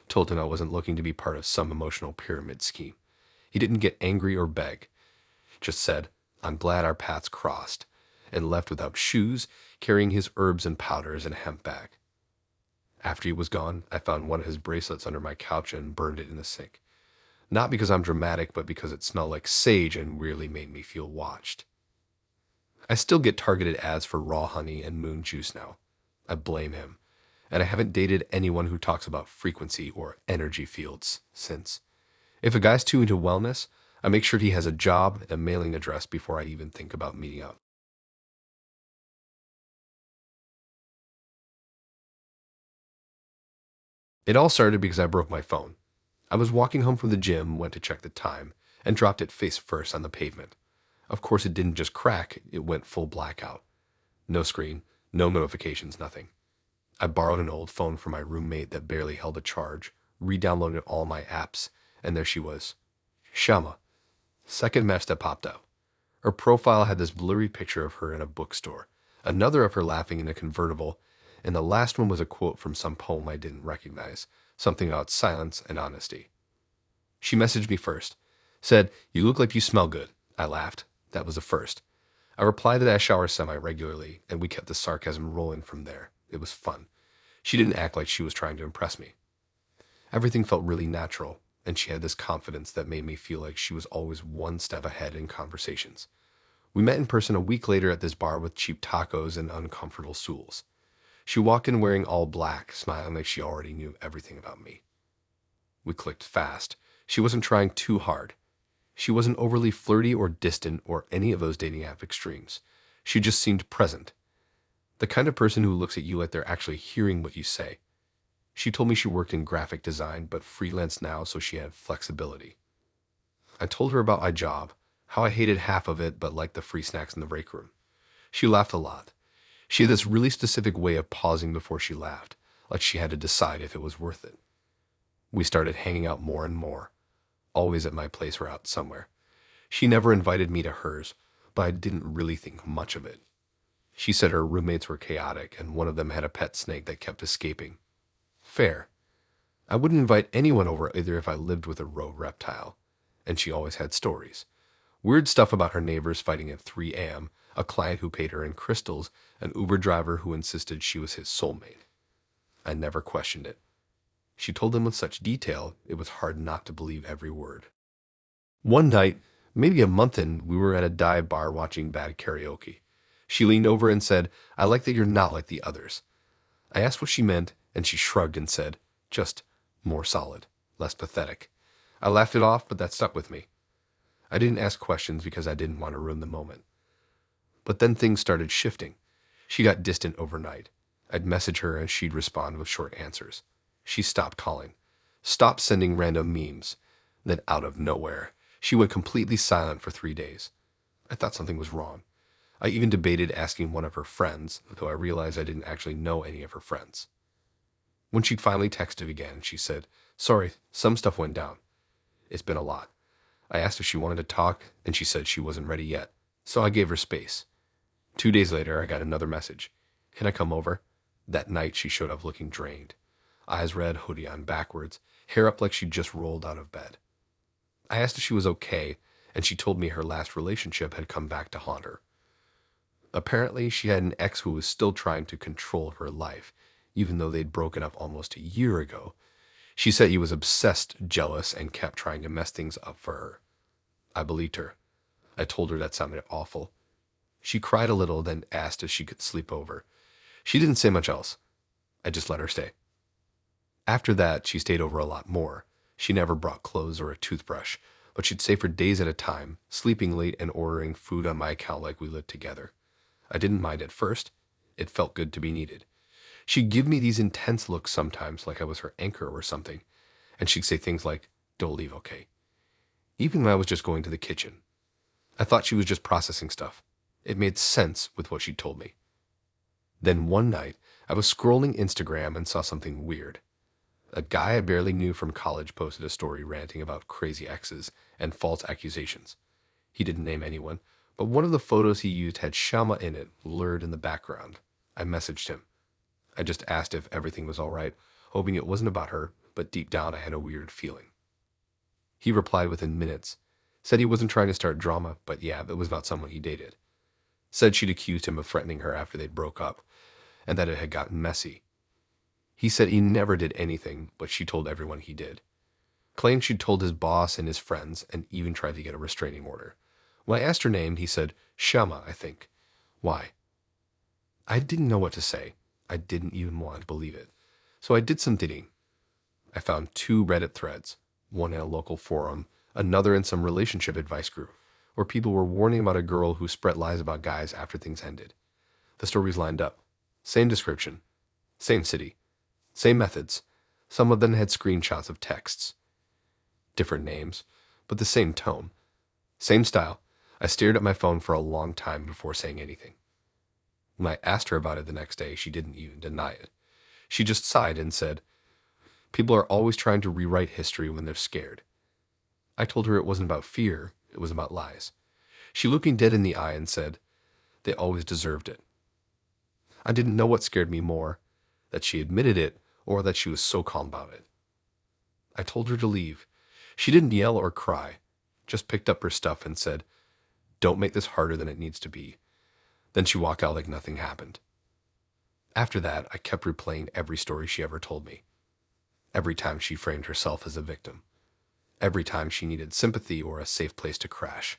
told him I wasn't looking to be part of some emotional pyramid scheme. He didn't get angry or beg, just said, "I'm glad our paths crossed," and left without shoes, carrying his herbs and powders in a hemp bag. After he was gone, I found one of his bracelets under my couch and burned it in the sink. Not because I'm dramatic, but because it smelled like sage and weirdly made me feel watched. I still get targeted ads for raw honey and moon juice now. I blame him. And I haven't dated anyone who talks about frequency or energy fields since. If a guy's too into wellness, I make sure he has a job and a mailing address before I even think about meeting up. It all started because I broke my phone. I was walking home from the gym, went to check the time, and dropped it face first on the pavement. Of course, it didn't just crack, it went full blackout. No screen, no notifications, nothing. I borrowed an old phone from my roommate that barely held a charge, re-downloaded all my apps, and there she was. Shama. Second mess that popped up. Her profile had this blurry picture of her in a bookstore, another of her laughing in a convertible, and the last one was a quote from some poem I didn't recognize, something about silence and honesty. She messaged me first. Said, "You look like you smell good." I laughed. That was the first. I replied that I shower semi-regularly, and we kept the sarcasm rolling from there. It was fun. She didn't act like she was trying to impress me. Everything felt really natural, and she had this confidence that made me feel like she was always one step ahead in conversations. We met in person a week later at this bar with cheap tacos and uncomfortable stools. She walked in wearing all black, smiling like she already knew everything about me. We clicked fast. She wasn't trying too hard. She wasn't overly flirty or distant or any of those dating app extremes. She just seemed present. The kind of person who looks at you like they're actually hearing what you say. She told me she worked in graphic design but freelanced now so she had flexibility. I told her about my job, how I hated half of it but liked the free snacks in the break room. She laughed a lot. She had this really specific way of pausing before she laughed, like she had to decide if it was worth it. We started hanging out more and more, always at my place or out somewhere. She never invited me to hers, but I didn't really think much of it. She said her roommates were chaotic and one of them had a pet snake that kept escaping. Fair. I wouldn't invite anyone over either if I lived with a rogue reptile. And she always had stories. Weird stuff about her neighbors fighting at 3 a.m., a client who paid her in crystals, an Uber driver who insisted she was his soulmate. I never questioned it. She told them with such detail, it was hard not to believe every word. One night, maybe a month in, we were at a dive bar watching bad karaoke. She leaned over and said, "I like that you're not like the others." I asked what she meant, and she shrugged and said, "Just more solid, less pathetic." I laughed it off, but that stuck with me. I didn't ask questions because I didn't want to ruin the moment. But then things started shifting. She got distant overnight. I'd message her and she'd respond with short answers. She stopped calling, stopped sending random memes. Then out of nowhere, she went completely silent for 3 days. I thought something was wrong. I even debated asking one of her friends, though I realized I didn't actually know any of her friends. When she finally texted again, she said, "Sorry, some stuff went down. It's been a lot." I asked if she wanted to talk, and she said she wasn't ready yet, so I gave her space. 2 days later, I got another message. "Can I come over?" That night, she showed up looking drained. Eyes red, hoodie on backwards, hair up like she just rolled out of bed. I asked if she was okay, and she told me her last relationship had come back to haunt her. Apparently, she had an ex who was still trying to control her life, even though they'd broken up almost a year ago. She said he was obsessed, jealous, and kept trying to mess things up for her. I believed her. I told her that sounded awful. She cried a little, then asked if she could sleep over. She didn't say much else. I just let her stay. After that, she stayed over a lot more. She never brought clothes or a toothbrush, but she'd stay for days at a time, sleeping late and ordering food on my account like we lived together. I didn't mind at first. It felt good to be needed. She'd give me these intense looks sometimes, like I was her anchor or something, and she'd say things like, "Don't leave, okay?" Even when I was just going to the kitchen. I thought she was just processing stuff. It made sense with what she told me. Then one night, I was scrolling Instagram and saw something weird. A guy I barely knew from college posted a story ranting about crazy exes and false accusations. He didn't name anyone, but one of the photos he used had Shama in it, blurred in the background. I messaged him. I just asked if everything was all right, hoping it wasn't about her, but deep down I had a weird feeling. He replied within minutes, said he wasn't trying to start drama, but yeah, it was about someone he dated. Said she'd accused him of threatening her after they'd broke up, and that it had gotten messy. He said he never did anything, but she told everyone he did. Claimed she'd told his boss and his friends, and even tried to get a restraining order. When I asked her name, he said, "Shama, I think." Why? I didn't know what to say. I didn't even want to believe it. So I did some digging. I found 2 Reddit threads, one in a local forum, another in some relationship advice group, where people were warning about a girl who spread lies about guys after things ended. The stories lined up. Same description. Same city. Same methods. Some of them had screenshots of texts. Different names, but the same tone. Same style. I stared at my phone for a long time before saying anything. When I asked her about it the next day, she didn't even deny it. She just sighed and said, "People are always trying to rewrite history when they're scared." I told her it wasn't about fear, it was about lies. She looked me dead in the eye and said, "They always deserved it." I didn't know what scared me more, that she admitted it or that she was so calm about it. I told her to leave. She didn't yell or cry, just picked up her stuff and said, "Don't make this harder than it needs to be." Then she walked out like nothing happened. After that, I kept replaying every story she ever told me. Every time she framed herself as a victim. Every time she needed sympathy or a safe place to crash.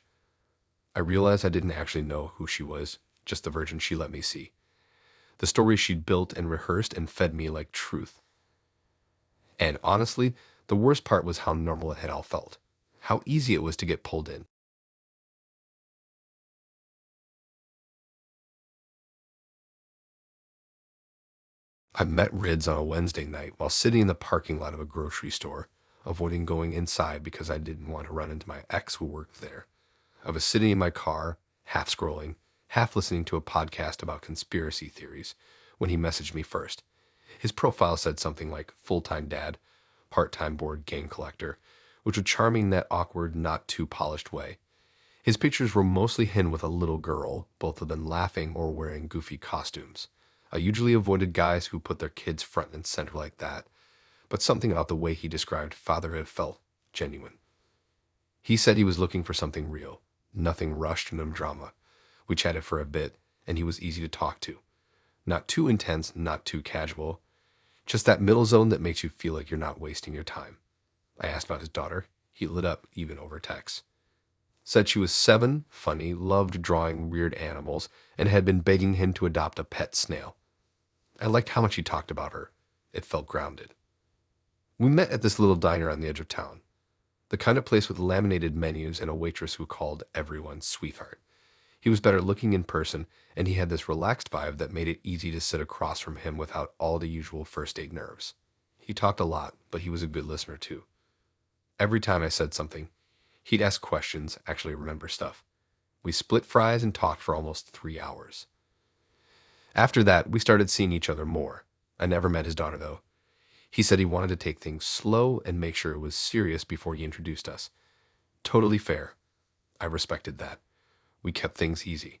I realized I didn't actually know who she was, just the version she let me see. The stories she'd built and rehearsed and fed me like truth. And honestly, the worst part was how normal it had all felt. how easy it was to get pulled in. I met Rids on a Wednesday night while sitting in the parking lot of a grocery store, avoiding going inside because I didn't want to run into my ex who worked there. I was sitting in my car, half scrolling, half listening to a podcast about conspiracy theories, when he messaged me first. His profile said something like full-time dad, part-time board game collector, which was charming in that awkward, not too polished way. His pictures were mostly him with a little girl, both of them laughing or wearing goofy costumes. I usually avoided guys who put their kids front and center like that, but something about the way he described fatherhood felt genuine. He said he was looking for something real, nothing rushed, no drama. We chatted for a bit, and he was easy to talk to. Not too intense, not too casual. Just that middle zone that makes you feel like you're not wasting your time. I asked about his daughter. He lit up, even over text. Said she was 7, funny, loved drawing weird animals, and had been begging him to adopt a pet snail. I liked how much he talked about her. It felt grounded. We met at this little diner on the edge of town. The kind of place with laminated menus and a waitress who called everyone sweetheart. He was better looking in person, and he had this relaxed vibe that made it easy to sit across from him without all the usual first date nerves. He talked a lot, but he was a good listener too. Every time I said something, he'd ask questions, actually remember stuff. We split fries and talked for almost 3 hours. After that, we started seeing each other more. I never met his daughter, though. He said he wanted to take things slow and make sure it was serious before he introduced us. Totally fair. I respected that. We kept things easy.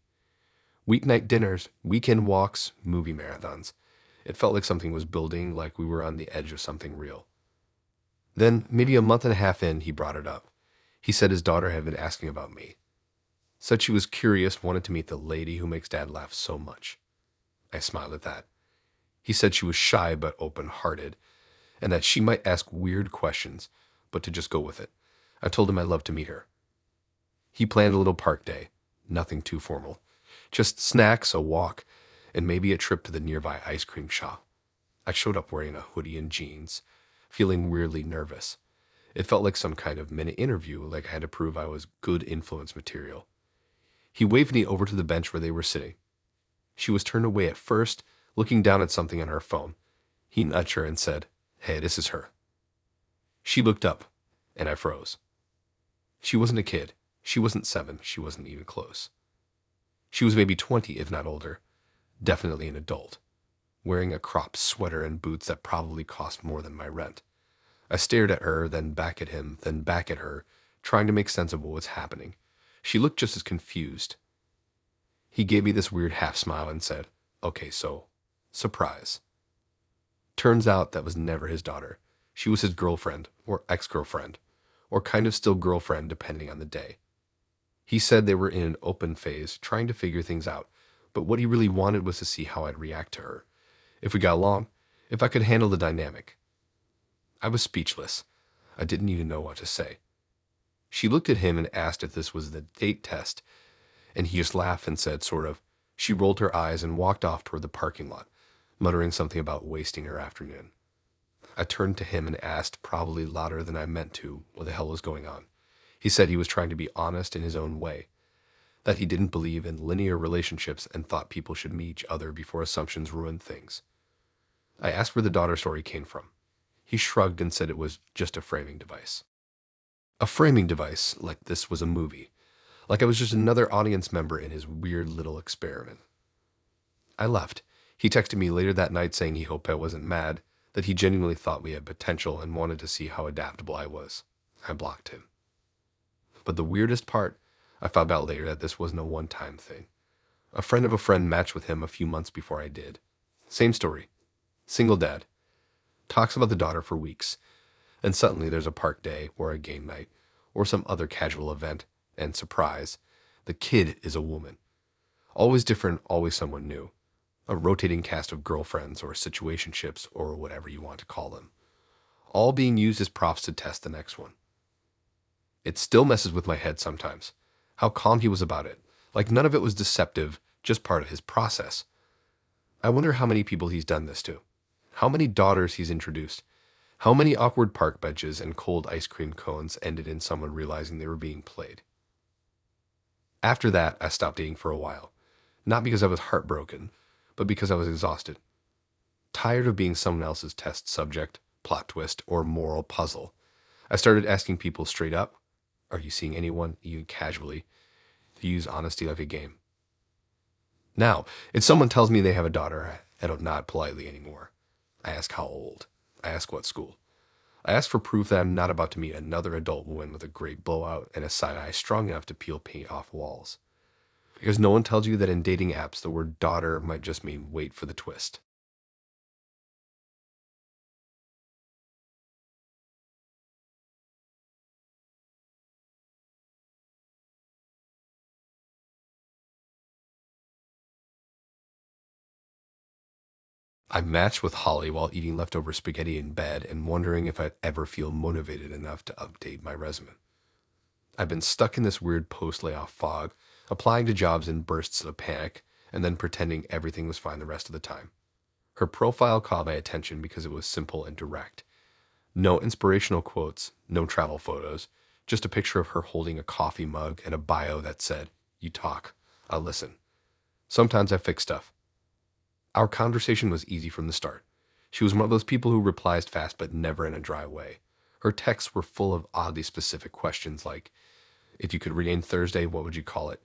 Weeknight dinners, weekend walks, movie marathons. It felt like something was building, like we were on the edge of something real. Then, maybe a month and a half in, he brought it up. He said his daughter had been asking about me. Said she was curious, wanted to meet the lady who makes dad laugh so much. I smiled at that. He said she was shy but open-hearted, and that she might ask weird questions, but to just go with it. I told him I'd love to meet her. He planned a little park day, nothing too formal. Just snacks, a walk, and maybe a trip to the nearby ice cream shop. I showed up wearing a hoodie and jeans, feeling weirdly nervous. It felt like some kind of minute interview, like I had to prove I was good influence material. He waved me over to the bench where they were sitting. She was turned away at first, looking down at something on her phone. He nudged her and said, "Hey, this is her." She looked up, and I froze. She wasn't a kid. She wasn't 7. She wasn't even close. She was maybe 20, if not older. Definitely an adult, wearing a cropped sweater and boots that probably cost more than my rent. I stared at her, then back at him, then back at her, trying to make sense of what was happening. She looked just as confused. He gave me this weird half smile and said, "Okay, so, surprise." Turns out that was never his daughter. She was his girlfriend, or ex-girlfriend, or kind of still girlfriend depending on the day. He said they were in an open phase, trying to figure things out, but what he really wanted was to see how I'd react to her. If we got along, if I could handle the dynamic. I was speechless. I didn't even know what to say. She looked at him and asked if this was the date test, and he just laughed and said, sort of. She rolled her eyes and walked off toward the parking lot, muttering something about wasting her afternoon. I turned to him and asked, probably louder than I meant to, what the hell was going on. He said he was trying to be honest in his own way, that he didn't believe in linear relationships and thought people should meet each other before assumptions ruined things. I asked where the daughter story came from. He shrugged and said it was just a framing device. A framing device, like this was a movie, like I was just another audience member in his weird little experiment. I left. He texted me later that night saying he hoped I wasn't mad, that he genuinely thought we had potential and wanted to see how adaptable I was. I blocked him. But the weirdest part, I found out later that this wasn't a one-time thing. A friend of a friend matched with him a few months before I did. Same story. Single dad. Talks about the daughter for weeks. And suddenly there's a park day or a game night or some other casual event, and surprise, the kid is a woman. Always different, always someone new. A rotating cast of girlfriends or situationships or whatever you want to call them. All being used as props to test the next one. It still messes with my head sometimes. How calm he was about it. Like none of it was deceptive, just part of his process. I wonder how many people he's done this to. How many daughters he's introduced. How many awkward park benches and cold ice cream cones ended in someone realizing they were being played? After that, I stopped dating for a while. Not because I was heartbroken, but because I was exhausted. Tired of being someone else's test subject, plot twist, or moral puzzle. I started asking people straight up, are you seeing anyone, even casually, to use honesty like a game? Now, if someone tells me they have a daughter, I don't nod politely anymore. I ask how old. I ask what school. I ask for proof that I'm not about to meet another adult woman with a great blowout and a side eye strong enough to peel paint off walls. Because no one tells you that in dating apps, the word daughter might just mean wait for the twist. I matched with Holly while eating leftover spaghetti in bed and wondering if I'd ever feel motivated enough to update my resume. I've been stuck in this weird post-layoff fog, applying to jobs in bursts of panic and then pretending everything was fine the rest of the time. Her profile caught my attention because it was simple and direct. No inspirational quotes, no travel photos, just a picture of her holding a coffee mug and a bio that said, "You talk, I'll listen. Sometimes I fix stuff." Our conversation was easy from the start. She was one of those people who replies fast but never in a dry way. Her texts were full of oddly specific questions like, if you could rename Thursday, what would you call it?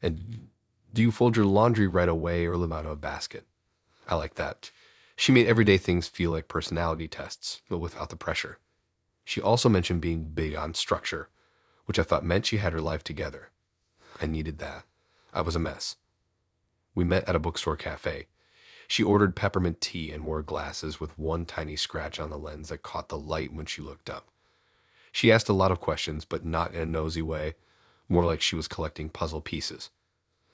And do you fold your laundry right away or live out of a basket? I like that. She made everyday things feel like personality tests, but without the pressure. She also mentioned being big on structure, which I thought meant she had her life together. I needed that. I was a mess. We met at a bookstore cafe. She ordered peppermint tea and wore glasses with one tiny scratch on the lens that caught the light when she looked up. She asked a lot of questions, but not in a nosy way, more like she was collecting puzzle pieces.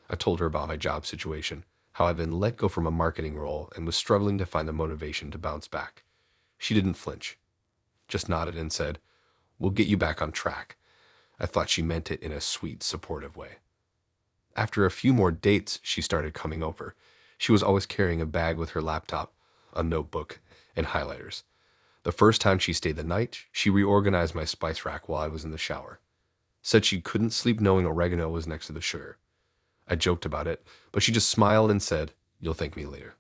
I told her about my job situation, how I'd been let go from a marketing role and was struggling to find the motivation to bounce back. She didn't flinch, just nodded and said, "We'll get you back on track." I thought she meant it in a sweet, supportive way. After a few more dates, she started coming over. She was always carrying a bag with her laptop, a notebook, and highlighters. The first time she stayed the night, she reorganized my spice rack while I was in the shower. Said she couldn't sleep knowing oregano was next to the sugar. I joked about it, but she just smiled and said, "You'll thank me later."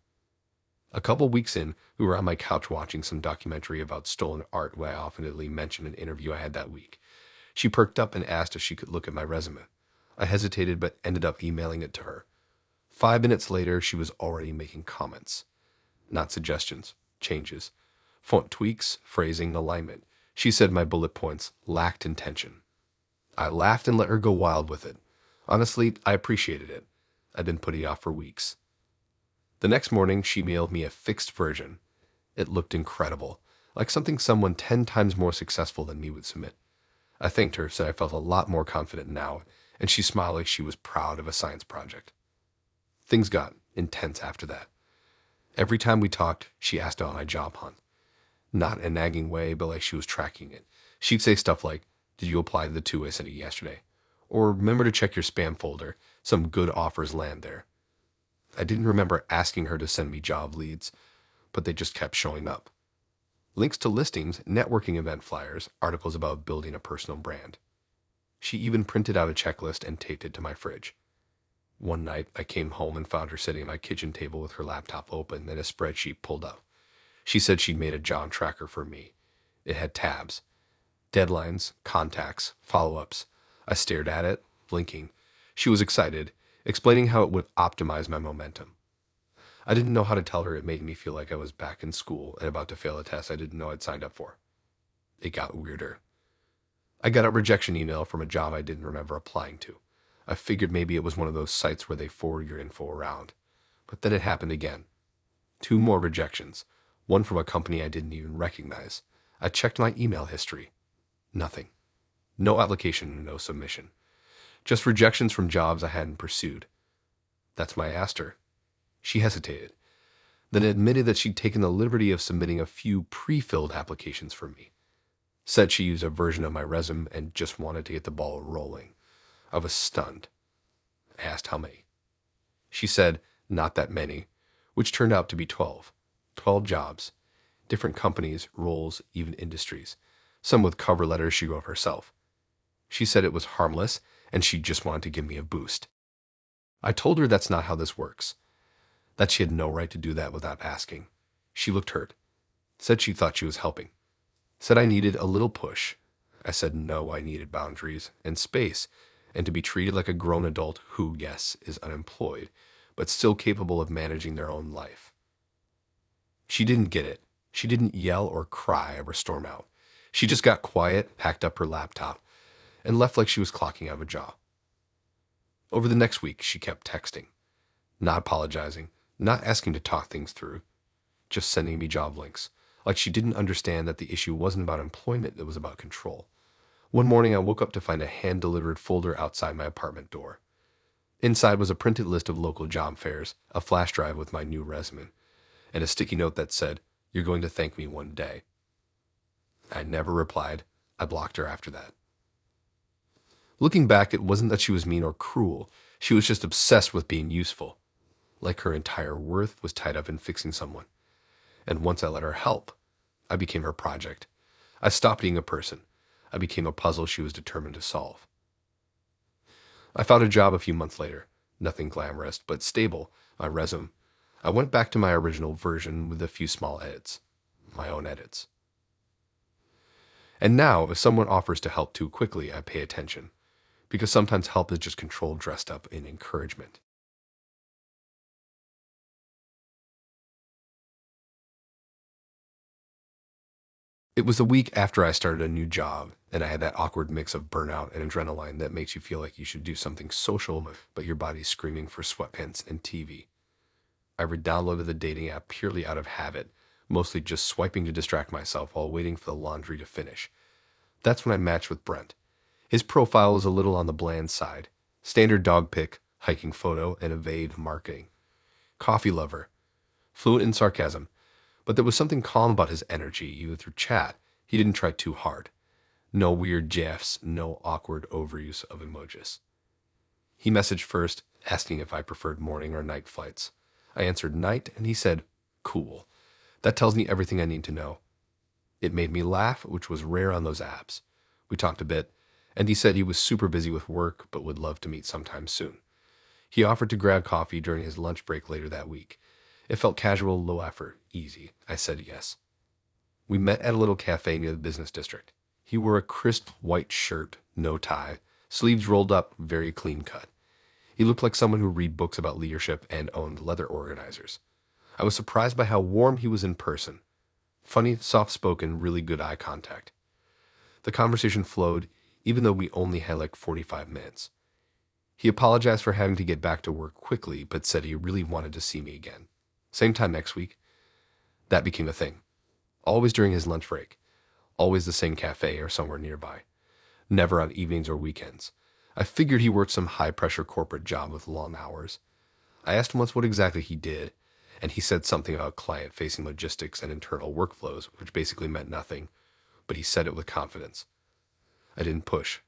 A couple weeks in, we were on my couch watching some documentary about stolen art where I offhandedly mentioned an interview I had that week. She perked up and asked if she could look at my resume. I hesitated but ended up emailing it to her. 5 minutes later, she was already making comments. Not suggestions, changes. Font tweaks, phrasing, alignment. She said my bullet points lacked intention. I laughed and let her go wild with it. Honestly, I appreciated it. I'd been putting it off for weeks. The next morning, she mailed me a fixed version. It looked incredible, like something someone 10 times more successful than me would submit. I thanked her, said I felt a lot more confident now, and she smiled like she was proud of a science project. Things got intense after that. Every time we talked, she asked about my job hunt. Not in a nagging way, but like she was tracking it. She'd say stuff like, "Did you apply to the two I sent you yesterday?" Or, "Remember to check your spam folder. Some good offers land there." I didn't remember asking her to send me job leads, but they just kept showing up. Links to listings, networking event flyers, articles about building a personal brand. She even printed out a checklist and taped it to my fridge. One night, I came home and found her sitting at my kitchen table with her laptop open and a spreadsheet pulled up. She said she'd made a job tracker for me. It had tabs, deadlines, contacts, follow-ups. I stared at it, blinking. She was excited, explaining how it would optimize my momentum. I didn't know how to tell her it made me feel like I was back in school and about to fail a test I didn't know I'd signed up for. It got weirder. I got a rejection email from a job I didn't remember applying to. I figured maybe it was one of those sites where they forward your info around. But then it happened again. 2 more rejections. One from a company I didn't even recognize. I checked my email history. Nothing. No application, no submission. Just rejections from jobs I hadn't pursued. That's when I asked her. She hesitated, then admitted that she'd taken the liberty of submitting a few pre-filled applications for me. Said she used a version of my resume and just wanted to get the ball rolling. I was stunned. I asked how many. She said, not that many, which turned out to be 12. 12 jobs. different companies, roles, even industries, some with cover letters she wrote herself. She said it was harmless and she just wanted to give me a boost. I told her that's not how this works, that she had no right to do that without asking. She looked hurt, said she thought she was helping, said I needed a little push. I said no, I needed boundaries and space, and to be treated like a grown adult who, yes, is unemployed, but still capable of managing their own life. She didn't get it. She didn't yell or cry or storm out. She just got quiet, packed up her laptop, and left like she was clocking out of a job. Over the next week, she kept texting, not apologizing, not asking to talk things through, just sending me job links, like she didn't understand that the issue wasn't about employment, it was about control. One morning, I woke up to find a hand-delivered folder outside my apartment door. Inside was a printed list of local job fairs, a flash drive with my new resume, and a sticky note that said, "You're going to thank me one day." I never replied. I blocked her after that. Looking back, it wasn't that she was mean or cruel. She was just obsessed with being useful. Like her entire worth was tied up in fixing someone. And once I let her help, I became her project. I stopped being a person. I became a puzzle she was determined to solve. I found a job a few months later. Nothing glamorous, but stable. My resume. I went back to my original version with a few small edits. My own edits. And now, if someone offers to help too quickly, I pay attention. Because sometimes help is just control dressed up in encouragement. It was a week after I started a new job, and I had that awkward mix of burnout and adrenaline that makes you feel like you should do something social, but your body's screaming for sweatpants and TV. I re-downloaded the dating app purely out of habit, mostly just swiping to distract myself while waiting for the laundry to finish. That's when I matched with Brent. His profile was a little on the bland side. Standard dog pic, hiking photo, and a vague marketing. Coffee lover. Fluent in sarcasm. But there was something calm about his energy, even through chat. He didn't try too hard. No weird gifs, no awkward overuse of emojis. He messaged first, asking if I preferred morning or night flights. I answered night, and he said, "Cool. That tells me everything I need to know." It made me laugh, which was rare on those apps. We talked a bit, and he said he was super busy with work, but would love to meet sometime soon. He offered to grab coffee during his lunch break later that week. It felt casual, low effort, easy. I said yes. We met at a little cafe near the business district. He wore a crisp white shirt, no tie, sleeves rolled up, very clean cut. He looked like someone who read books about leadership and owned leather organizers. I was surprised by how warm he was in person. Funny, soft-spoken, really good eye contact. The conversation flowed, even though we only had like 45 minutes. He apologized for having to get back to work quickly, but said he really wanted to see me again. Same time next week. That became a thing. Always during his lunch break. Always the same cafe or somewhere nearby. Never on evenings or weekends. I figured he worked some high-pressure corporate job with long hours. I asked him once what exactly he did, and he said something about client-facing logistics and internal workflows, which basically meant nothing, but he said it with confidence. I didn't push.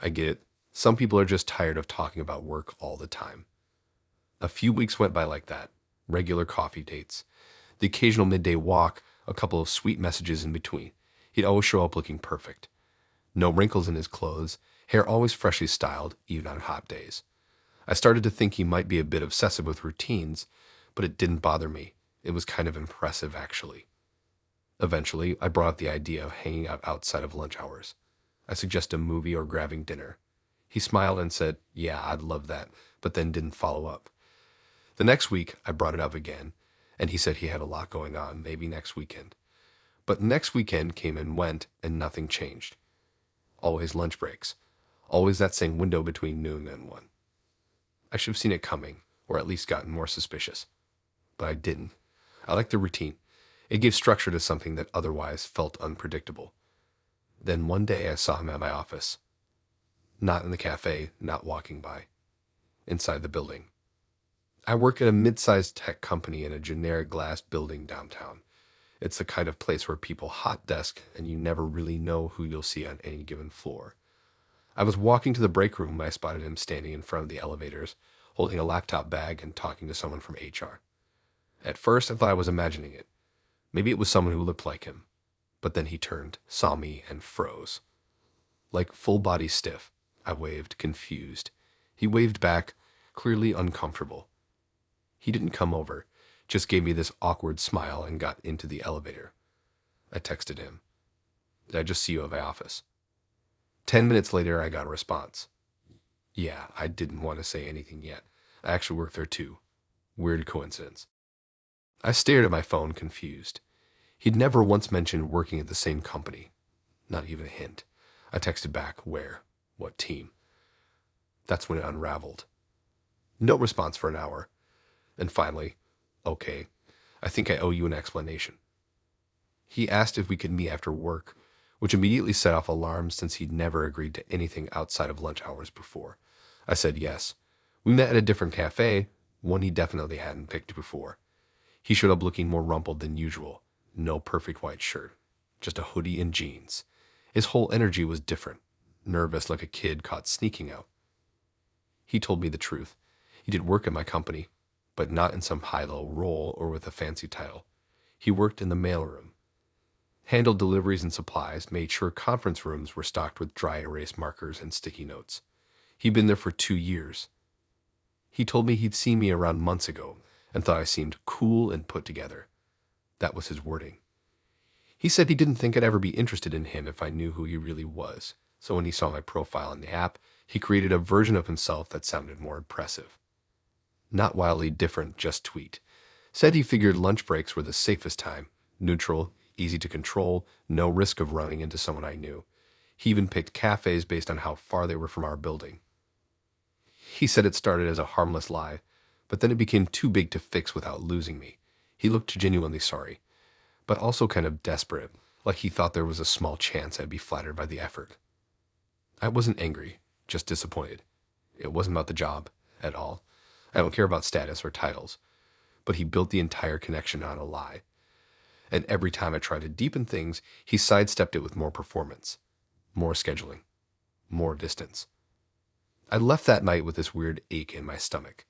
I get it. Some people are just tired of talking about work all the time. A few weeks went by like that. Regular coffee dates. The occasional midday walk, a couple of sweet messages in between. He'd always show up looking perfect. No wrinkles in his clothes, hair always freshly styled, even on hot days. I started to think he might be a bit obsessive with routines, but it didn't bother me. It was kind of impressive, actually. Eventually, I brought up the idea of hanging out outside of lunch hours. I suggested a movie or grabbing dinner. He smiled and said, "Yeah, I'd love that," but then didn't follow up. The next week, I brought it up again, and he said he had a lot going on, maybe next weekend. But next weekend came and went, and nothing changed. Always lunch breaks. Always that same window between noon and 1. I should have seen it coming, or at least gotten more suspicious. But I didn't. I liked the routine. It gave structure to something that otherwise felt unpredictable. Then one day I saw him at my office. Not in the cafe, not walking by. Inside the building. I work at a mid-sized tech company in a generic glass building downtown. It's the kind of place where people hot desk and you never really know who you'll see on any given floor. I was walking to the break room when I spotted him standing in front of the elevators, holding a laptop bag and talking to someone from HR. At first, I thought I was imagining it, Maybe it was someone who looked like him. But then he turned, saw me, and froze. Like full body stiff, I waved, confused. He waved back, clearly uncomfortable. He didn't come over, just gave me this awkward smile and got into the elevator. I texted him. Did I just see you at my office? 10 minutes later, I got a response. Yeah, I didn't want to say anything yet. I actually work there too. Weird coincidence. I stared at my phone, confused. He'd never once mentioned working at the same company. Not even a hint. I texted back, where? What team? That's when it unraveled. No response for an hour. And finally, okay, I think I owe you an explanation. He asked if we could meet after work, which immediately set off alarms since he'd never agreed to anything outside of lunch hours before. I said yes. We met at a different cafe, one he definitely hadn't picked before. He showed up looking more rumpled than usual. No perfect white shirt, just a hoodie and jeans. His whole energy was different, nervous like a kid caught sneaking out. He told me the truth. He did work at my company, but not in some high-low role or with a fancy title. He worked in the mailroom, handled deliveries and supplies, made sure conference rooms were stocked with dry erase markers and sticky notes. He'd been there for 2 years. He told me he'd seen me around months ago and thought I seemed cool and put together. That was his wording. He said he didn't think I'd ever be interested in him if I knew who he really was, so when he saw my profile in the app, he created a version of himself that sounded more impressive. Not wildly different, just tweaked. Said he figured lunch breaks were the safest time, neutral, easy to control, no risk of running into someone I knew. He even picked cafes based on how far they were from our building. He said it started as a harmless lie, but then it became too big to fix without losing me. He looked genuinely sorry, but also kind of desperate, like he thought there was a small chance I'd be flattered by the effort. I wasn't angry, just disappointed. It wasn't about the job, at all. I don't care about status or titles, but he built the entire connection on a lie. And every time I tried to deepen things, he sidestepped it with more performance, more scheduling, more distance. I left that night with this weird ache in my stomach,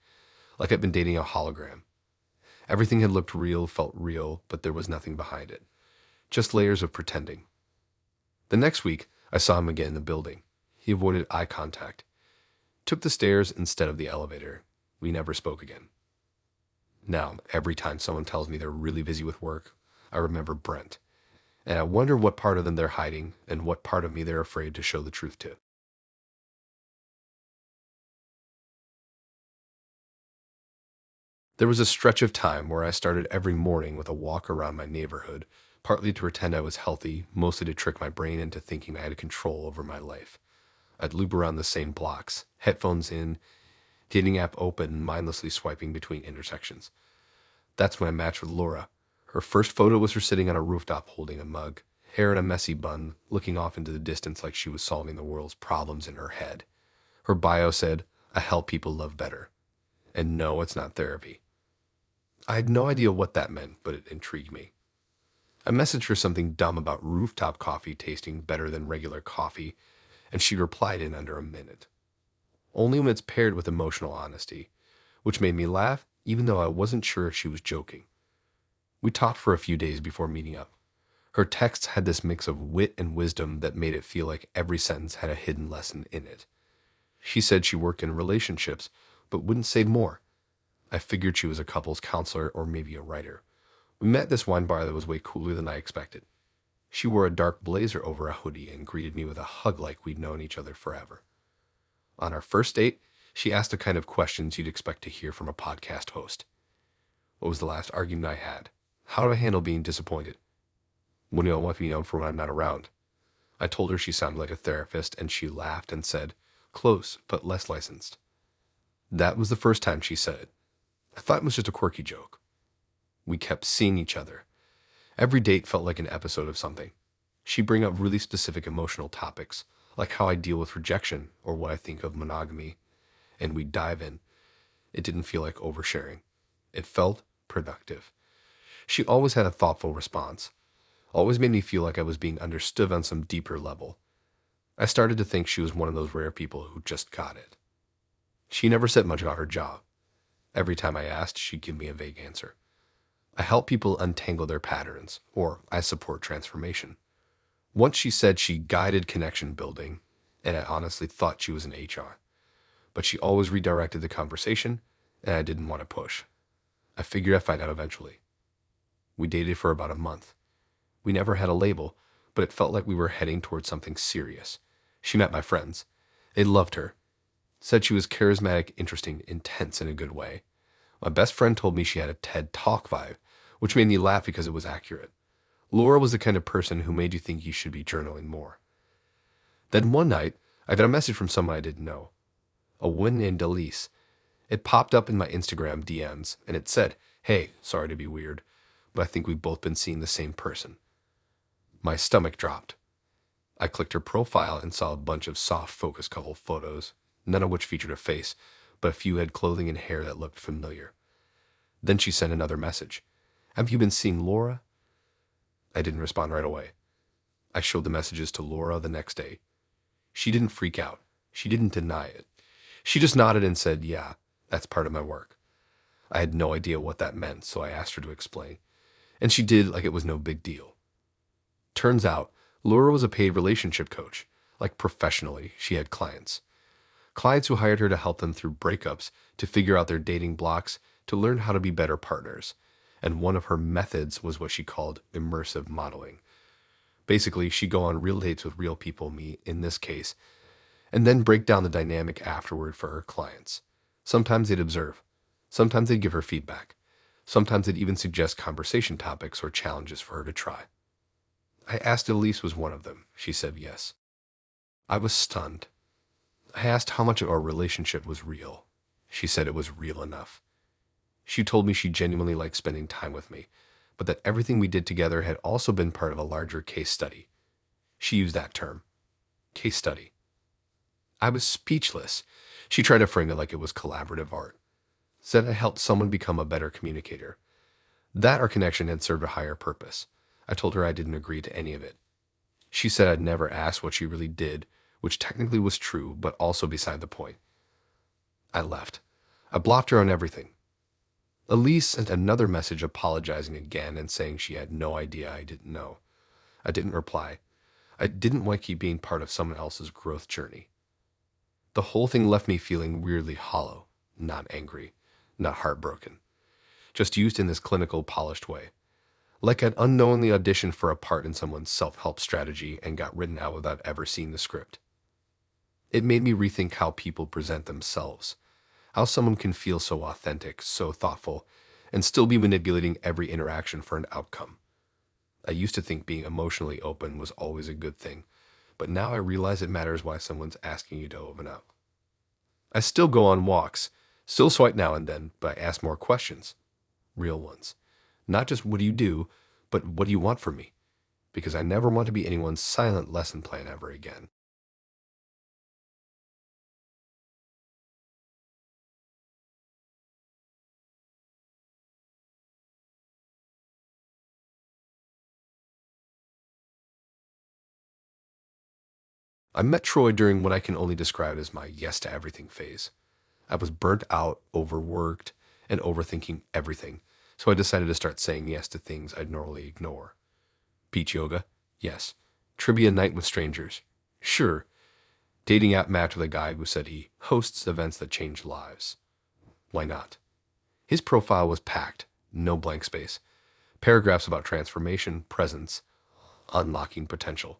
like I'd been dating a hologram. Everything had looked real, felt real, but there was nothing behind it. Just layers of pretending. The next week, I saw him again in the building. He avoided eye contact, took the stairs instead of the elevator. We never spoke again. Now, every time someone tells me they're really busy with work, I remember Brent, and I wonder what part of them they're hiding and what part of me they're afraid to show the truth to. There was a stretch of time where I started every morning with a walk around my neighborhood, partly to pretend I was healthy, mostly to trick my brain into thinking I had control over my life. I'd loop around the same blocks, headphones in, dating app open, mindlessly swiping between intersections. That's when I matched with Laura. Her first photo was her sitting on a rooftop holding a mug, hair in a messy bun, looking off into the distance like she was solving the world's problems in her head. Her bio said, "I help people love better." And no, it's not therapy. I had no idea what that meant, but it intrigued me. I messaged her something dumb about rooftop coffee tasting better than regular coffee, and she replied in under a minute. Only when it's paired with emotional honesty, which made me laugh even though I wasn't sure if she was joking. We talked for a few days before meeting up. Her texts had this mix of wit and wisdom that made it feel like every sentence had a hidden lesson in it. She said she worked in relationships, but wouldn't say more. I figured she was a couples counselor or maybe a writer. We met at this wine bar that was way cooler than I expected. She wore a dark blazer over a hoodie and greeted me with a hug like we'd known each other forever. On our first date, she asked the kind of questions you'd expect to hear from a podcast host. What was the last argument I had? How do I handle being disappointed? When do I want to be known for when I'm not around? I told her she sounded like a therapist, and she laughed and said, "Close, but less licensed." That was the first time she said it. I thought it was just a quirky joke. We kept seeing each other. Every date felt like an episode of something. She'd bring up really specific emotional topics, like how I deal with rejection or what I think of monogamy, and we'd dive in. It didn't feel like oversharing. It felt productive. She always had a thoughtful response, always made me feel like I was being understood on some deeper level. I started to think she was one of those rare people who just got it. She never said much about her job. Every time I asked, she'd give me a vague answer. I help people untangle their patterns, or I support transformation. Once she said she guided connection building, and I honestly thought she was in HR. But she always redirected the conversation, and I didn't want to push. I figured I'd find out eventually. We dated for about a month. We never had a label, but it felt like we were heading towards something serious. She met my friends. They loved her. Said she was charismatic, interesting, intense in a good way. My best friend told me she had a TED Talk vibe, which made me laugh because it was accurate. Laura was the kind of person who made you think you should be journaling more. Then one night, I got a message from someone I didn't know. A woman named Elise. It popped up in my Instagram DMs, and it said, "Hey, sorry to be weird, but I think we've both been seeing the same person." My stomach dropped. I clicked her profile and saw a bunch of soft focus couple photos, none of which featured a face, but a few had clothing and hair that looked familiar. Then she sent another message. "Have you been seeing Laura?" I didn't respond right away. I showed the messages to Laura the next day. She didn't freak out. She didn't deny it. She just nodded and said, "Yeah, that's part of my work." I had no idea what that meant, so I asked her to explain. And she did like it was no big deal. Turns out, Laura was a paid relationship coach. Like professionally, she had clients. Clients who hired her to help them through breakups, to figure out their dating blocks, to learn how to be better partners. And one of her methods was what she called immersive modeling. Basically, she'd go on real dates with real people, me in this case, and then break down the dynamic afterward for her clients. Sometimes they'd observe. Sometimes they'd give her feedback. Sometimes they'd even suggest conversation topics or challenges for her to try. I asked if Elise was one of them. She said yes. I was stunned. I asked how much of our relationship was real. She said it was real enough. She told me she genuinely liked spending time with me, but that everything we did together had also been part of a larger case study. She used that term. Case study. I was speechless. She tried to frame it like it was collaborative art. Said I helped someone become a better communicator. That our connection had served a higher purpose. I told her I didn't agree to any of it. She said I'd never asked what she really did, which technically was true, but also beside the point. I left. I blocked her on everything. Elise sent another message apologizing again and saying she had no idea I didn't know. I didn't reply. I didn't want to keep being part of someone else's growth journey. The whole thing left me feeling weirdly hollow, not angry, not heartbroken, just used in this clinical, polished way. Like I'd unknowingly auditioned for a part in someone's self-help strategy and got written out without ever seeing the script. It made me rethink how people present themselves, how someone can feel so authentic, so thoughtful, and still be manipulating every interaction for an outcome. I used to think being emotionally open was always a good thing, but now I realize it matters why someone's asking you to open up. I still go on walks, still swipe now and then, but I ask more questions. Real ones. Not just what do you do, but what do you want from me? Because I never want to be anyone's silent lesson plan ever again. I met Troy during what I can only describe as my yes to everything phase. I was burnt out, overworked, and overthinking everything, so I decided to start saying yes to things I'd normally ignore. Beach yoga? Yes. Trivia night with strangers? Sure. Dating app match with a guy who said he hosts events that change lives? Why not? His profile was packed, no blank space. Paragraphs about transformation, presence, unlocking potential.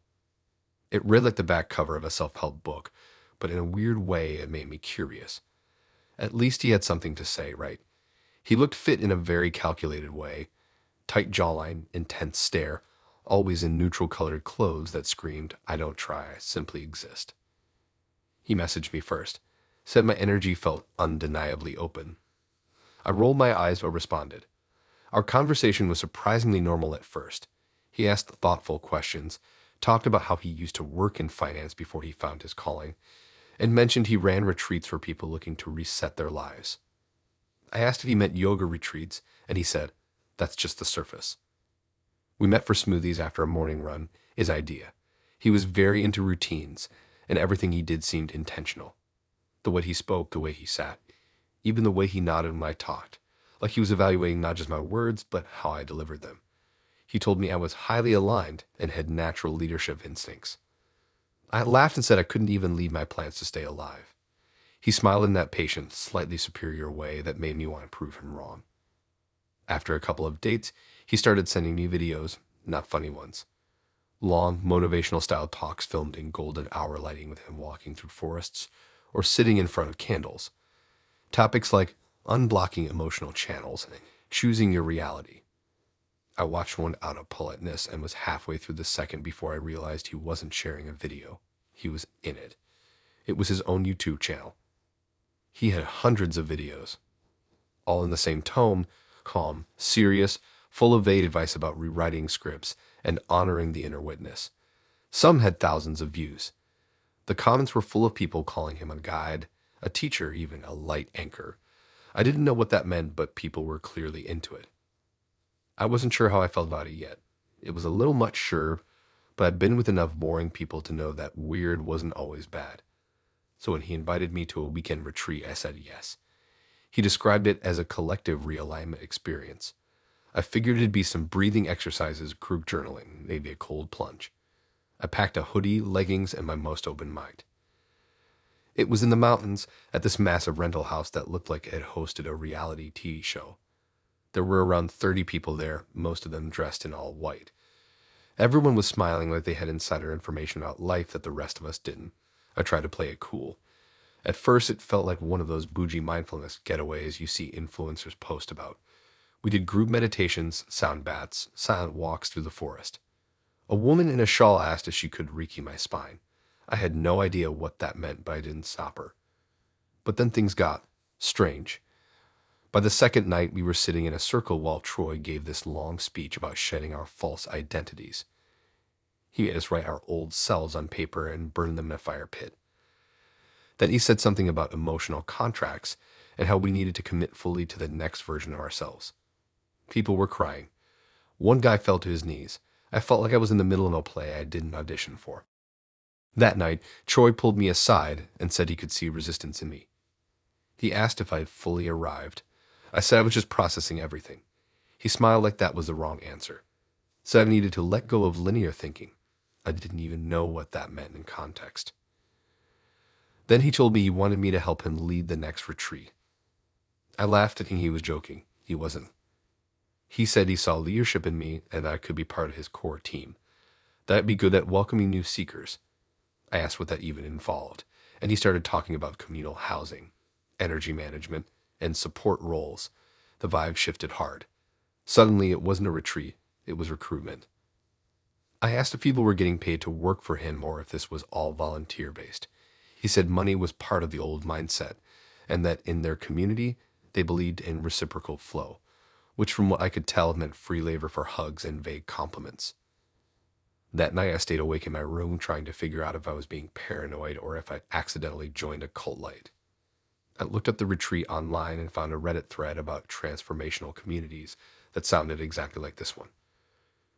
It read like the back cover of a self-help book, but in a weird way it made me curious. At least he had something to say, right? He looked fit in a very calculated way. Tight jawline, intense stare, always in neutral colored clothes that screamed, "I don't try, I simply exist." He messaged me first, said my energy felt undeniably open. I rolled my eyes but responded. Our conversation was surprisingly normal at first. He asked thoughtful questions, talked about how he used to work in finance before he found his calling, and mentioned he ran retreats for people looking to reset their lives. I asked if he meant yoga retreats, and he said, "That's just the surface." We met for smoothies after a morning run, his idea. He was very into routines, and everything he did seemed intentional. The way he spoke, the way he sat, even the way he nodded when I talked, like he was evaluating not just my words, but how I delivered them. He told me I was highly aligned and had natural leadership instincts. I laughed and said I couldn't even lead my plants to stay alive. He smiled in that patient, slightly superior way that made me want to prove him wrong. After a couple of dates, he started sending me videos, not funny ones. Long, motivational style talks filmed in golden hour lighting with him walking through forests or sitting in front of candles. Topics like unblocking emotional channels and choosing your reality. I watched one out of politeness and was halfway through the second before I realized he wasn't sharing a video. He was in it. It was his own YouTube channel. He had hundreds of videos, all in the same tone, calm, serious, full of vague advice about rewriting scripts and honoring the inner witness. Some had thousands of views. The comments were full of people calling him a guide, a teacher, even a light anchor. I didn't know what that meant, but people were clearly into it. I wasn't sure how I felt about it yet. It was a little much, sure, but I'd been with enough boring people to know that weird wasn't always bad. So when he invited me to a weekend retreat, I said yes. He described it as a collective realignment experience. I figured it'd be some breathing exercises, group journaling, maybe a cold plunge. I packed a hoodie, leggings, and my most open mind. It was in the mountains at this massive rental house that looked like it had hosted a reality TV show. There were around 30 people there, most of them dressed in all white. Everyone was smiling like they had insider information about life that the rest of us didn't. I tried to play it cool. At first, it felt like one of those bougie mindfulness getaways you see influencers post about. We did group meditations, sound baths, silent walks through the forest. A woman in a shawl asked if she could Reiki my spine. I had no idea what that meant, but I didn't stop her. But then things got strange. By the second night, we were sitting in a circle while Troy gave this long speech about shedding our false identities. He made us write our old selves on paper and burn them in a fire pit. Then he said something about emotional contracts and how we needed to commit fully to the next version of ourselves. People were crying. One guy fell to his knees. I felt like I was in the middle of a play I didn't audition for. That night, Troy pulled me aside and said he could see resistance in me. He asked if I had fully arrived. I said I was just processing everything. He smiled like that was the wrong answer. Said I needed to let go of linear thinking. I didn't even know what that meant in context. Then he told me he wanted me to help him lead the next retreat. I laughed thinking he was joking. He wasn't. He said he saw leadership in me and I could be part of his core team. That I'd be good at welcoming new seekers. I asked what that even involved, and he started talking about communal housing, energy management, and support roles. The vibe shifted hard. Suddenly, it wasn't a retreat, it was recruitment. I asked if people were getting paid to work for him or if this was all volunteer-based. He said money was part of the old mindset, and that in their community, they believed in reciprocal flow, which from what I could tell meant free labor for hugs and vague compliments. That night I stayed awake in my room trying to figure out if I was being paranoid or if I'd accidentally joined a cult light. I looked up the retreat online and found a Reddit thread about transformational communities that sounded exactly like this one.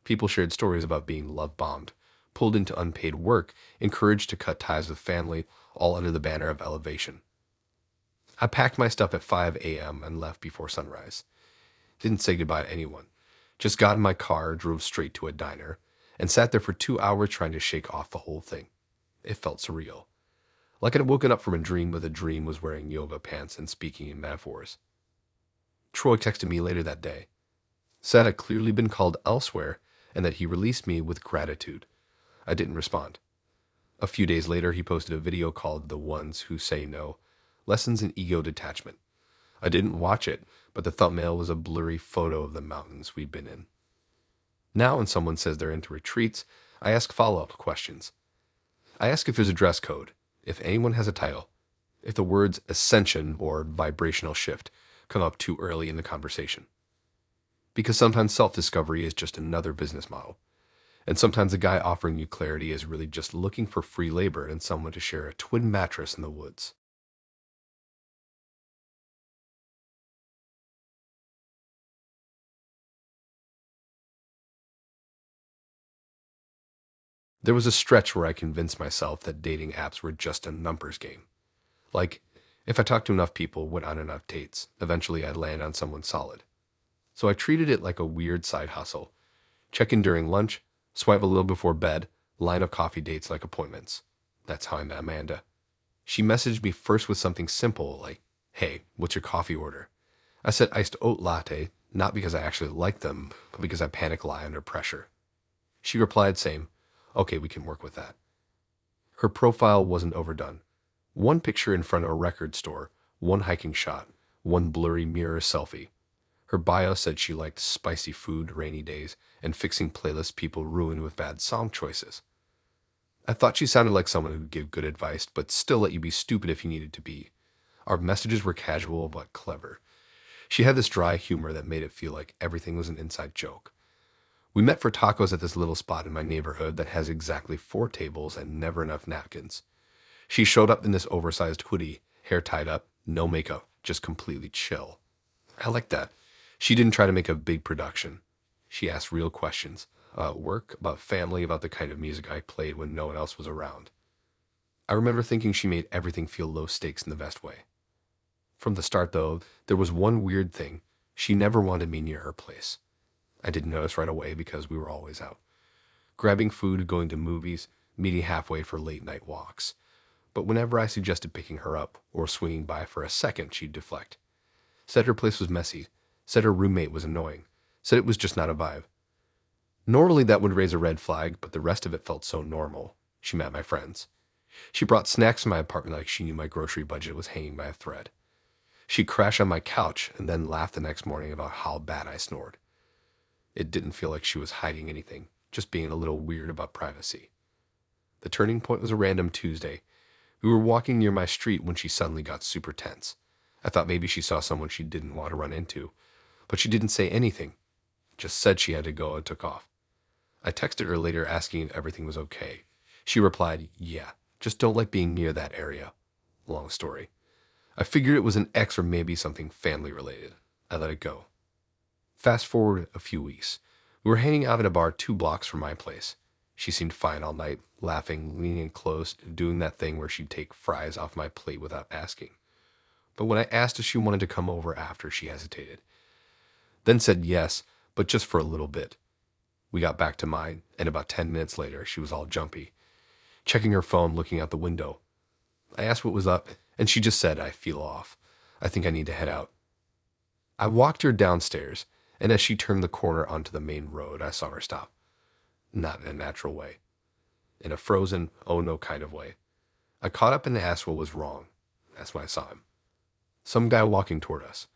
People shared stories about being love-bombed, pulled into unpaid work, encouraged to cut ties with family, all under the banner of elevation. I packed my stuff at 5 a.m. and left before sunrise. Didn't say goodbye to anyone. Just got in my car, drove straight to a diner, and sat there for 2 hours trying to shake off the whole thing. It felt surreal. Like I'd woken up from a dream but the dream was wearing yoga pants and speaking in metaphors. Troy texted me later that day. Said I'd clearly been called elsewhere and that he released me with gratitude. I didn't respond. A few days later, he posted a video called The Ones Who Say No, Lessons in Ego Detachment. I didn't watch it, but the thumbnail was a blurry photo of the mountains we'd been in. Now when someone says they're into retreats, I ask follow-up questions. I ask if there's a dress code, if anyone has a title, if the words ascension or vibrational shift come up too early in the conversation. Because sometimes self-discovery is just another business model. And sometimes the guy offering you clarity is really just looking for free labor and someone to share a twin mattress in the woods. There was a stretch where I convinced myself that dating apps were just a numbers game. Like, If I talked to enough people, went on enough dates, eventually I'd land on someone solid. So I treated it like a weird side hustle. Check in during lunch, swipe a little before bed, line up coffee dates like appointments. That's how I met Amanda. She messaged me first with something simple like, "Hey, what's your coffee order?" I said iced oat latte, not because I actually like them, but because I panic lie under pressure. She replied saying, "Okay, we can work with that." Her profile wasn't overdone. One picture in front of a record store, one hiking shot, one blurry mirror selfie. Her bio said she liked spicy food, rainy days, and fixing playlists people ruin with bad song choices. I thought she sounded like someone who'd give good advice, but still let you be stupid if you needed to be. Our messages were casual but clever. She had this dry humor that made it feel like everything was an inside joke. We met for tacos at this little spot in my neighborhood that has exactly 4 tables and never enough napkins. She showed up in this oversized hoodie, hair tied up, no makeup, just completely chill. I liked that. She didn't try to make a big production. She asked real questions about work, about family, about the kind of music I played when no one else was around. I remember thinking she made everything feel low stakes in the best way. From the start, though, there was one weird thing. She never wanted me near her place. I didn't notice right away because we were always out. Grabbing food, going to movies, meeting halfway for late night walks. But whenever I suggested picking her up or swinging by for a second, she'd deflect. Said her place was messy. Said her roommate was annoying. Said it was just not a vibe. Normally that would raise a red flag, but the rest of it felt so normal. She met my friends. She brought snacks to my apartment like she knew my grocery budget was hanging by a thread. She'd crash on my couch and then laugh the next morning about how bad I snored. It didn't feel like she was hiding anything, just being a little weird about privacy. The turning point was a random Tuesday. We were walking near my street when she suddenly got super tense. I thought maybe she saw someone she didn't want to run into, but she didn't say anything, just said she had to go and took off. I texted her later asking if everything was okay. She replied, "Yeah, just don't like being near that area." Long story. I figured it was an ex or maybe something family related. I let it go. Fast forward a few weeks. We were hanging out at a bar 2 blocks from my place. She seemed fine all night, laughing, leaning in close, doing that thing where she'd take fries off my plate without asking. But when I asked if she wanted to come over after, she hesitated. Then said yes, but just for a little bit. We got back to mine, and about 10 minutes later, she was all jumpy, checking her phone, looking out the window. I asked what was up, and she just said, "I feel off. I think I need to head out." I walked her downstairs, and as she turned the corner onto the main road, I saw her stop. Not in a natural way. In a frozen, oh no kind of way. I caught up and asked what was wrong. That's when I saw him. Some guy walking toward us.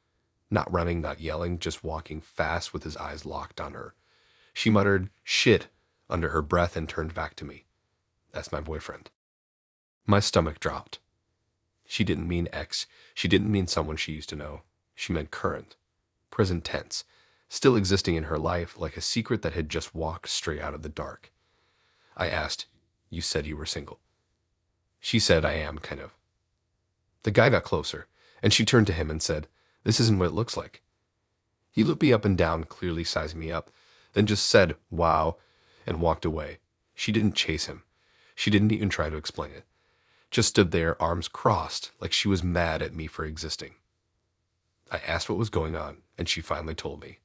Not running, not yelling, just walking fast with his eyes locked on her. She muttered, "Shit," under her breath and turned back to me. That's my boyfriend. My stomach dropped. She didn't mean ex. She didn't mean someone she used to know. She meant current. Present tense. Still existing in her life like a secret that had just walked straight out of the dark. I asked, "You said you were single." She said, "I am, kind of." The guy got closer, and she turned to him and said, "This isn't what it looks like." He looked me up and down, clearly sizing me up, then just said, "Wow," and walked away. She didn't chase him. She didn't even try to explain it. Just stood there, arms crossed, like she was mad at me for existing. I asked what was going on, and she finally told me.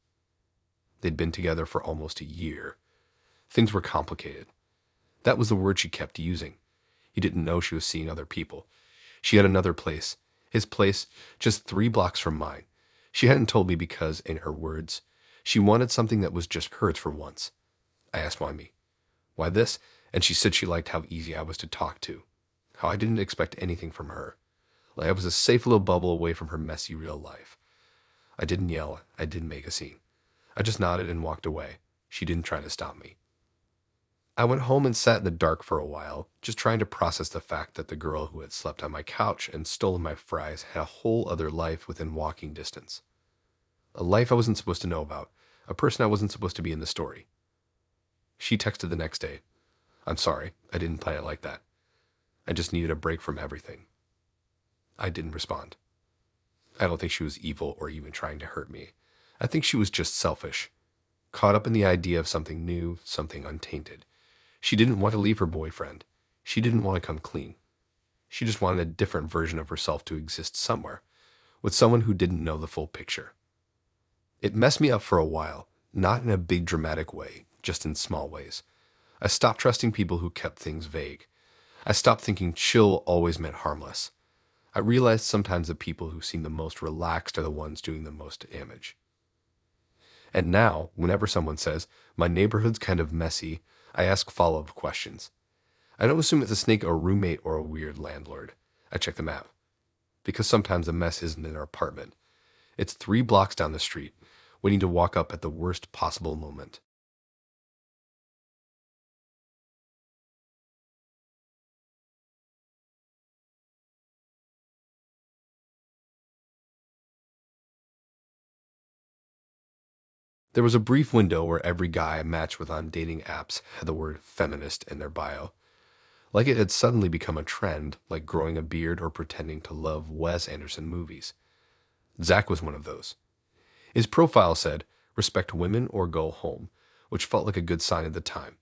They'd been together for almost a year. Things were complicated. That was the word she kept using. He didn't know she was seeing other people. She had another place. His place, just 3 blocks from mine. She hadn't told me because, in her words, she wanted something that was just hers for once. I asked why me. Why this? And she said she liked how easy I was to talk to. How I didn't expect anything from her. Like I was a safe little bubble away from her messy real life. I didn't yell. I didn't make a scene. I just nodded and walked away. She didn't try to stop me. I went home and sat in the dark for a while, just trying to process the fact that the girl who had slept on my couch and stolen my fries had a whole other life within walking distance. A life I wasn't supposed to know about, a person I wasn't supposed to be in the story. She texted the next day. "I'm sorry, I didn't plan it like that. I just needed a break from everything." I didn't respond. I don't think she was evil or even trying to hurt me. I think she was just selfish, caught up in the idea of something new, something untainted. She didn't want to leave her boyfriend. She didn't want to come clean. She just wanted a different version of herself to exist somewhere, with someone who didn't know the full picture. It messed me up for a while, not in a big dramatic way, just in small ways. I stopped trusting people who kept things vague. I stopped thinking chill always meant harmless. I realized sometimes the people who seem the most relaxed are the ones doing the most damage. And now, whenever someone says, my neighborhood's kind of messy, I ask follow-up questions. I don't assume it's a snake or a roommate or a weird landlord. I check the map. Because sometimes the mess isn't in our apartment. It's 3 blocks down the street, waiting to walk up at the worst possible moment. There was a brief window where every guy I matched with on dating apps had the word feminist in their bio. Like it had suddenly become a trend, like growing a beard or pretending to love Wes Anderson movies. Zach was one of those. His profile said, respect women or go home, which felt like a good sign at the time.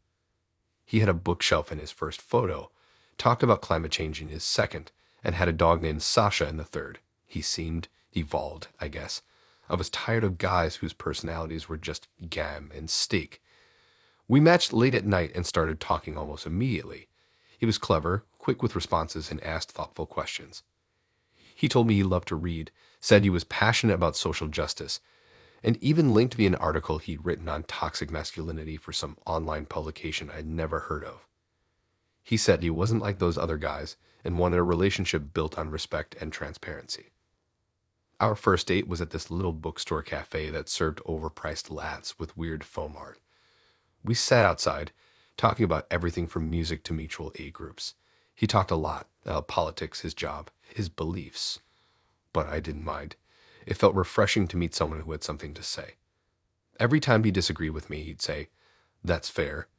He had a bookshelf in his first photo, talked about climate change in his second, and had a dog named Sasha in the third. He seemed evolved, I guess. I was tired of guys whose personalities were just gam and steak. We matched late at night and started talking almost immediately. He was clever, quick with responses, and asked thoughtful questions. He told me he loved to read, said he was passionate about social justice, and even linked me an article he'd written on toxic masculinity for some online publication I'd never heard of. He said he wasn't like those other guys and wanted a relationship built on respect and transparency. Our first date was at this little bookstore cafe that served overpriced lattes with weird foam art. We sat outside, talking about everything from music to mutual aid groups. He talked a lot about politics, his job, his beliefs. But I didn't mind. It felt refreshing to meet someone who had something to say. Every time he disagreed with me, he'd say, "That's fair,"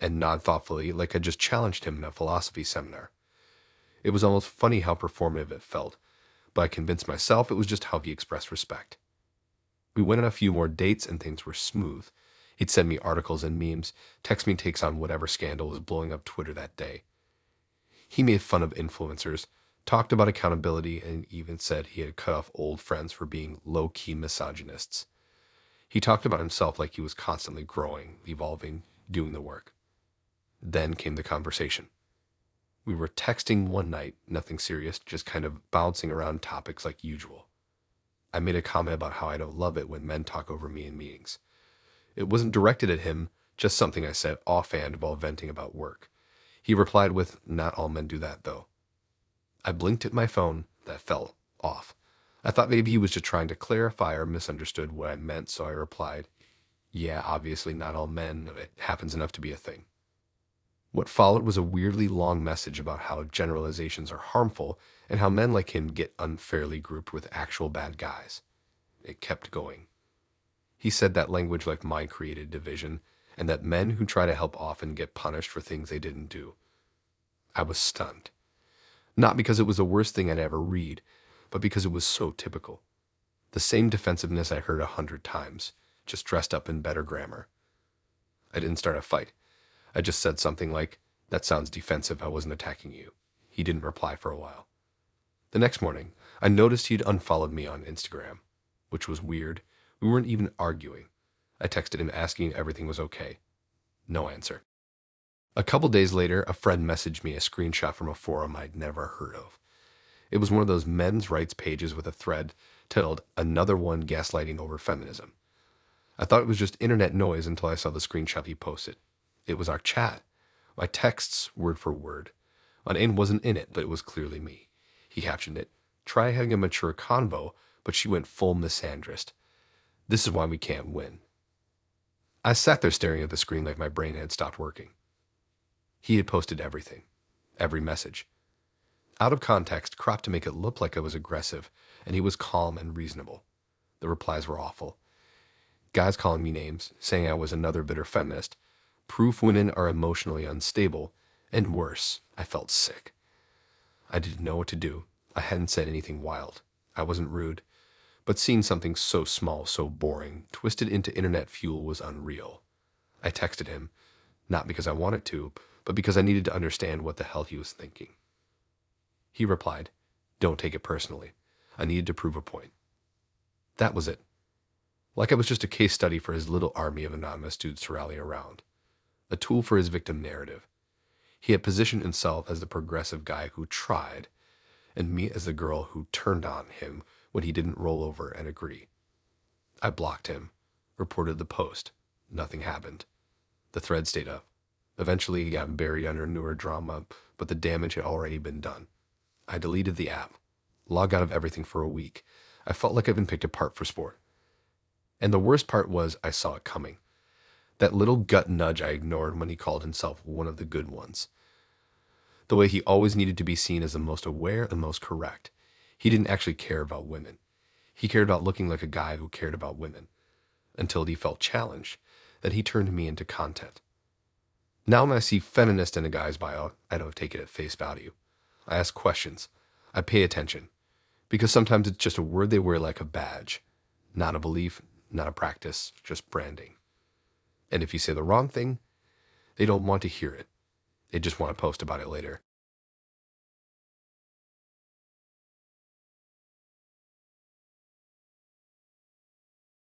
and nod thoughtfully like I just challenged him in a philosophy seminar. It was almost funny how performative it felt, but I convinced myself it was just how he expressed respect. We went on a few more dates and things were smooth. He'd send me articles and memes, text me takes on whatever scandal was blowing up Twitter that day. He made fun of influencers, talked about accountability, and even said he had cut off old friends for being low-key misogynists. He talked about himself like he was constantly growing, evolving, doing the work. Then came the conversation. We were texting one night, nothing serious, just kind of bouncing around topics like usual. I made a comment about how I don't love it when men talk over me in meetings. It wasn't directed at him, just something I said offhand while venting about work. He replied with, "Not all men do that, though." I blinked at my phone. That fell off. I thought maybe he was just trying to clarify or misunderstood what I meant, so I replied, "Yeah, obviously not all men. It happens enough to be a thing." What followed was a weirdly long message about how generalizations are harmful and how men like him get unfairly grouped with actual bad guys. It kept going. He said that language like mine created division, and that men who try to help often get punished for things they didn't do. I was stunned. Not because it was the worst thing I'd ever read, but because it was so typical. The same defensiveness I heard 100 times, just dressed up in better grammar. I didn't start a fight. I just said something like, "That sounds defensive, I wasn't attacking you." He didn't reply for a while. The next morning, I noticed he'd unfollowed me on Instagram, which was weird. We weren't even arguing. I texted him asking if everything was okay. No answer. A couple days later, a friend messaged me a screenshot from a forum I'd never heard of. It was one of those men's rights pages with a thread titled "Another One Gaslighting Over Feminism." I thought it was just internet noise until I saw the screenshot he posted. It was our chat. My texts, word for word. My name wasn't in it, but it was clearly me. He captioned it, "Try having a mature convo," but she went full misandrist. "This is why we can't win." I sat there staring at the screen like my brain had stopped working. He had posted everything. Every message. Out of context, cropped to make it look like I was aggressive, and he was calm and reasonable. The replies were awful. Guys calling me names, saying I was another bitter feminist, proof women are emotionally unstable, and worse, I felt sick. I didn't know what to do. I hadn't said anything wild. I wasn't rude. But seeing something so small, so boring, twisted into internet fuel was unreal. I texted him, not because I wanted to, but because I needed to understand what the hell he was thinking. He replied, "Don't take it personally. I needed to prove a point." That was it. Like I was just a case study for his little army of anonymous dudes to rally around. A tool for his victim narrative. He had positioned himself as the progressive guy who tried, and me as the girl who turned on him when he didn't roll over and agree. I blocked him, reported the post. Nothing happened. The thread stayed up. Eventually, he got buried under newer drama, but the damage had already been done. I deleted the app, logged out of everything for a week. I felt like I'd been picked apart for sport. And the worst part was I saw it coming. That little gut nudge I ignored when he called himself one of the good ones. The way he always needed to be seen as the most aware and most correct. He didn't actually care about women. He cared about looking like a guy who cared about women. Until he felt challenged, then he turned me into content. Now when I see feminist in a guy's bio, I don't take it at face value. I ask questions. I pay attention. Because sometimes it's just a word they wear like a badge. Not a belief, not a practice, just branding. And if you say the wrong thing, they don't want to hear it. They just want to post about it later.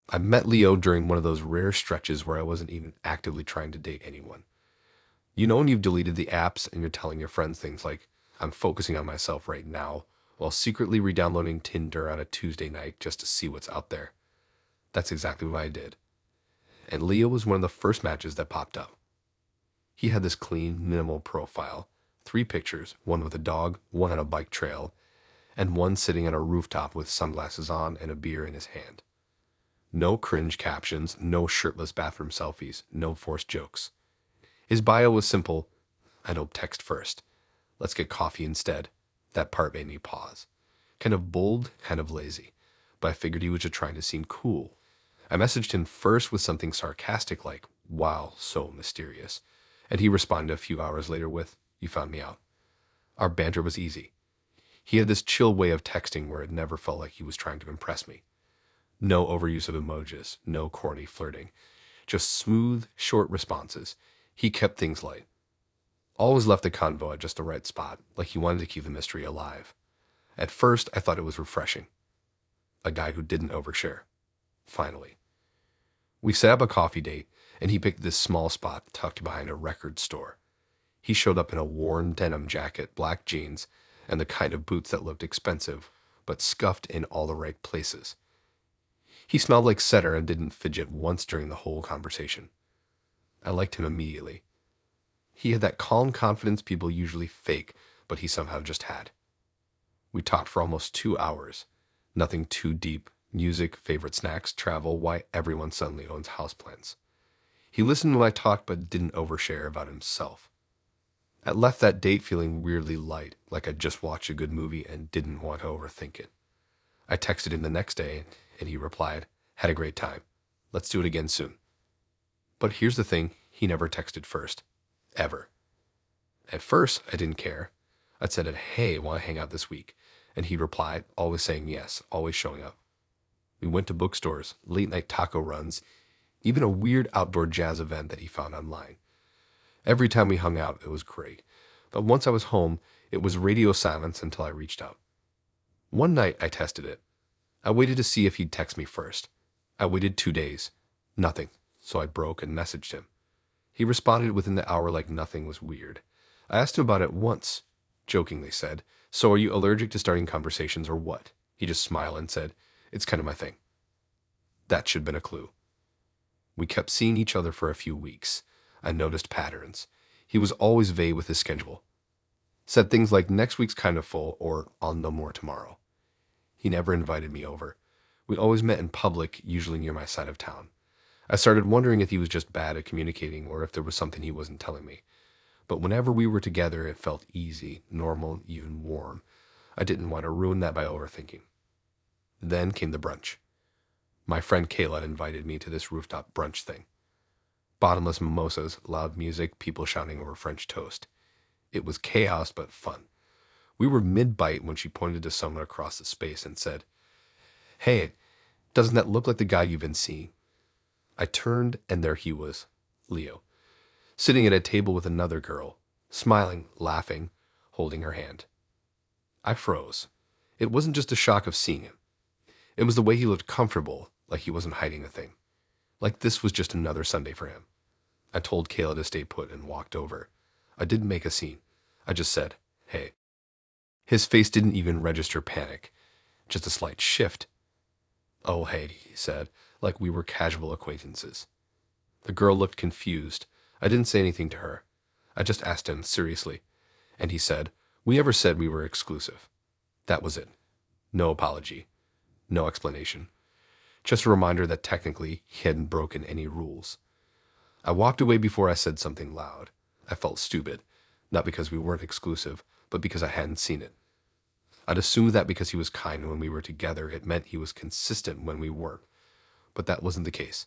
I met Leo during one of those rare stretches where I wasn't even actively trying to date anyone. You know when you've deleted the apps and you're telling your friends things like, "I'm focusing on myself right now," while secretly re-downloading Tinder on a Tuesday night just to see what's out there. That's exactly what I did. And Leo was one of the first matches that popped up. He had this clean, minimal profile. 3 pictures, one with a dog, one on a bike trail, and one sitting on a rooftop with sunglasses on and a beer in his hand. No cringe captions, no shirtless bathroom selfies, no forced jokes. His bio was simple. "I don't text first. Let's get coffee instead." That part made me pause. Kind of bold, kind of lazy. But I figured he was just trying to seem cool. I messaged him first with something sarcastic like, "Wow, so mysterious." And he responded a few hours later with, "You found me out." Our banter was easy. He had this chill way of texting where it never felt like he was trying to impress me. No overuse of emojis, no corny flirting. Just smooth, short responses. He kept things light. Always left the convo at just the right spot, like he wanted to keep the mystery alive. At first, I thought it was refreshing. A guy who didn't overshare. Finally. We set up a coffee date, and he picked this small spot tucked behind a record store. He showed up in a worn denim jacket, black jeans, and the kind of boots that looked expensive, but scuffed in all the right places. He smelled like setter and didn't fidget once during the whole conversation. I liked him immediately. He had that calm confidence people usually fake, but he somehow just had. We talked for almost 2 hours. Nothing too deep. Music, favorite snacks, travel, why everyone suddenly owns houseplants. He listened when I talked but didn't overshare about himself. I left that date feeling weirdly light, like I'd just watched a good movie and didn't want to overthink it. I texted him the next day, and he replied, "Had a great time. Let's do it again soon." But here's the thing, he never texted first. Ever. At first, I didn't care. I'd said, "Hey, want to hang out this week?" And he replied, always saying yes, always showing up. We went to bookstores, late-night taco runs, even a weird outdoor jazz event that he found online. Every time we hung out, it was great. But once I was home, it was radio silence until I reached out. One night, I tested it. I waited to see if he'd text me first. I waited 2 days. Nothing. So I broke and messaged him. He responded within the hour like nothing was weird. I asked him about it once. Jokingly said, "So are you allergic to starting conversations or what?" He just smiled and said, "It's kind of my thing." That should have been a clue. We kept seeing each other for a few weeks. I noticed patterns. He was always vague with his schedule. Said things like, "Next week's kind of full," or "I'll know more tomorrow." He never invited me over. We always met in public, usually near my side of town. I started wondering if he was just bad at communicating or if there was something he wasn't telling me. But whenever we were together, it felt easy, normal, even warm. I didn't want to ruin that by overthinking. Then came the brunch. My friend Kayla invited me to this rooftop brunch thing. Bottomless mimosas, loud music, people shouting over French toast. It was chaos but fun. We were mid-bite when she pointed to someone across the space and said, "Hey, doesn't that look like the guy you've been seeing?" I turned, and there he was, Leo, sitting at a table with another girl, smiling, laughing, holding her hand. I froze. It wasn't just a shock of seeing him. It was the way he looked comfortable, like he wasn't hiding a thing. Like this was just another Sunday for him. I told Kayla to stay put and walked over. I didn't make a scene. I just said, "Hey." His face didn't even register panic, just a slight shift. "Oh, hey," he said, like we were casual acquaintances. The girl looked confused. I didn't say anything to her. I just asked him seriously, and he said, "We never said we were exclusive." That was it. No apology. No explanation. Just a reminder that technically he hadn't broken any rules. I walked away before I said something loud. I felt stupid, not because we weren't exclusive, but because I hadn't seen it. I'd assumed that because he was kind when we were together, it meant he was consistent when we weren't, but that wasn't the case.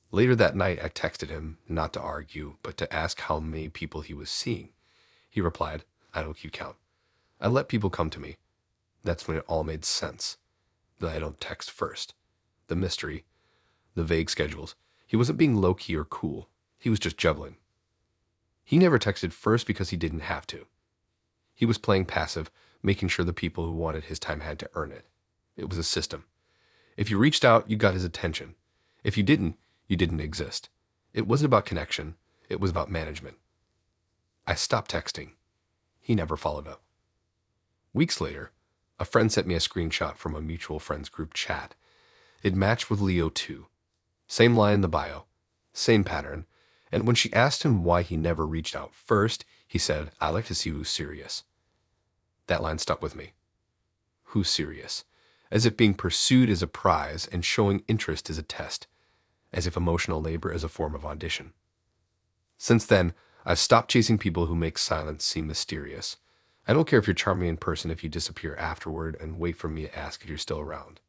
Later that night, I texted him, not to argue, but to ask how many people he was seeing. He replied, "I don't keep count. I let people come to me." That's when it all made sense. That I don't text first. The mystery, the vague schedules. He wasn't being low-key or cool. He was just juggling. He never texted first because he didn't have to. He was playing passive, making sure the people who wanted his time had to earn it. It was a system. If you reached out, you got his attention. If you didn't exist. It wasn't about connection. It was about management. I stopped texting. He never followed up. Weeks later, a friend sent me a screenshot from a mutual friends group chat. It matched with Leo too. Same line in the bio. Same pattern. And when she asked him why he never reached out first, he said, "I like to see who's serious." That line stuck with me. Who's serious? As if being pursued is a prize and showing interest is a test. As if emotional labor is a form of audition. Since then, I've stopped chasing people who make silence seem mysterious. I don't care if you're charming in person if you disappear afterward and wait for me to ask if you're still around.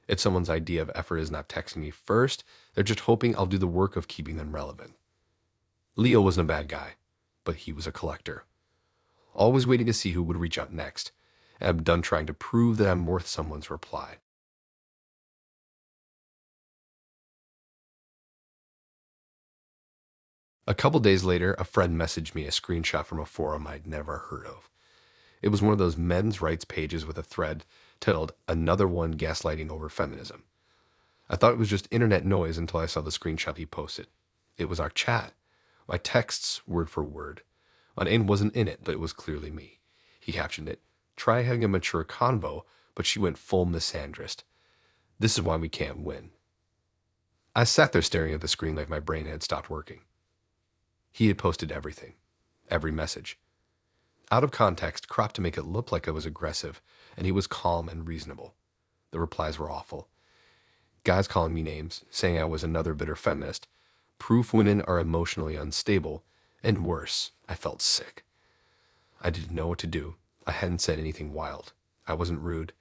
If someone's idea of effort is not texting me first, they're just hoping I'll do the work of keeping them relevant. Leo wasn't a bad guy, but he was a collector. Always waiting to see who would reach out next, and I'm done trying to prove that I'm worth someone's reply. A couple days later, a friend messaged me a screenshot from a forum I'd never heard of. It was one of those men's rights pages with a thread titled "Another One Gaslighting Over Feminism." I thought it was just internet noise until I saw the screenshot he posted. It was our chat. My texts, word for word. My name wasn't in it, but it was clearly me. He captioned it, "Try having a mature convo," but she went full misandrist. "This is why we can't win." I sat there staring at the screen like my brain had stopped working. He had posted everything. Every message. Out of context, cropped to make it look like I was aggressive, and he was calm and reasonable. The replies were awful. Guys calling me names, saying I was another bitter feminist, proof women are emotionally unstable, and worse, I felt sick. I didn't know what to do. I hadn't said anything wild. I wasn't rude.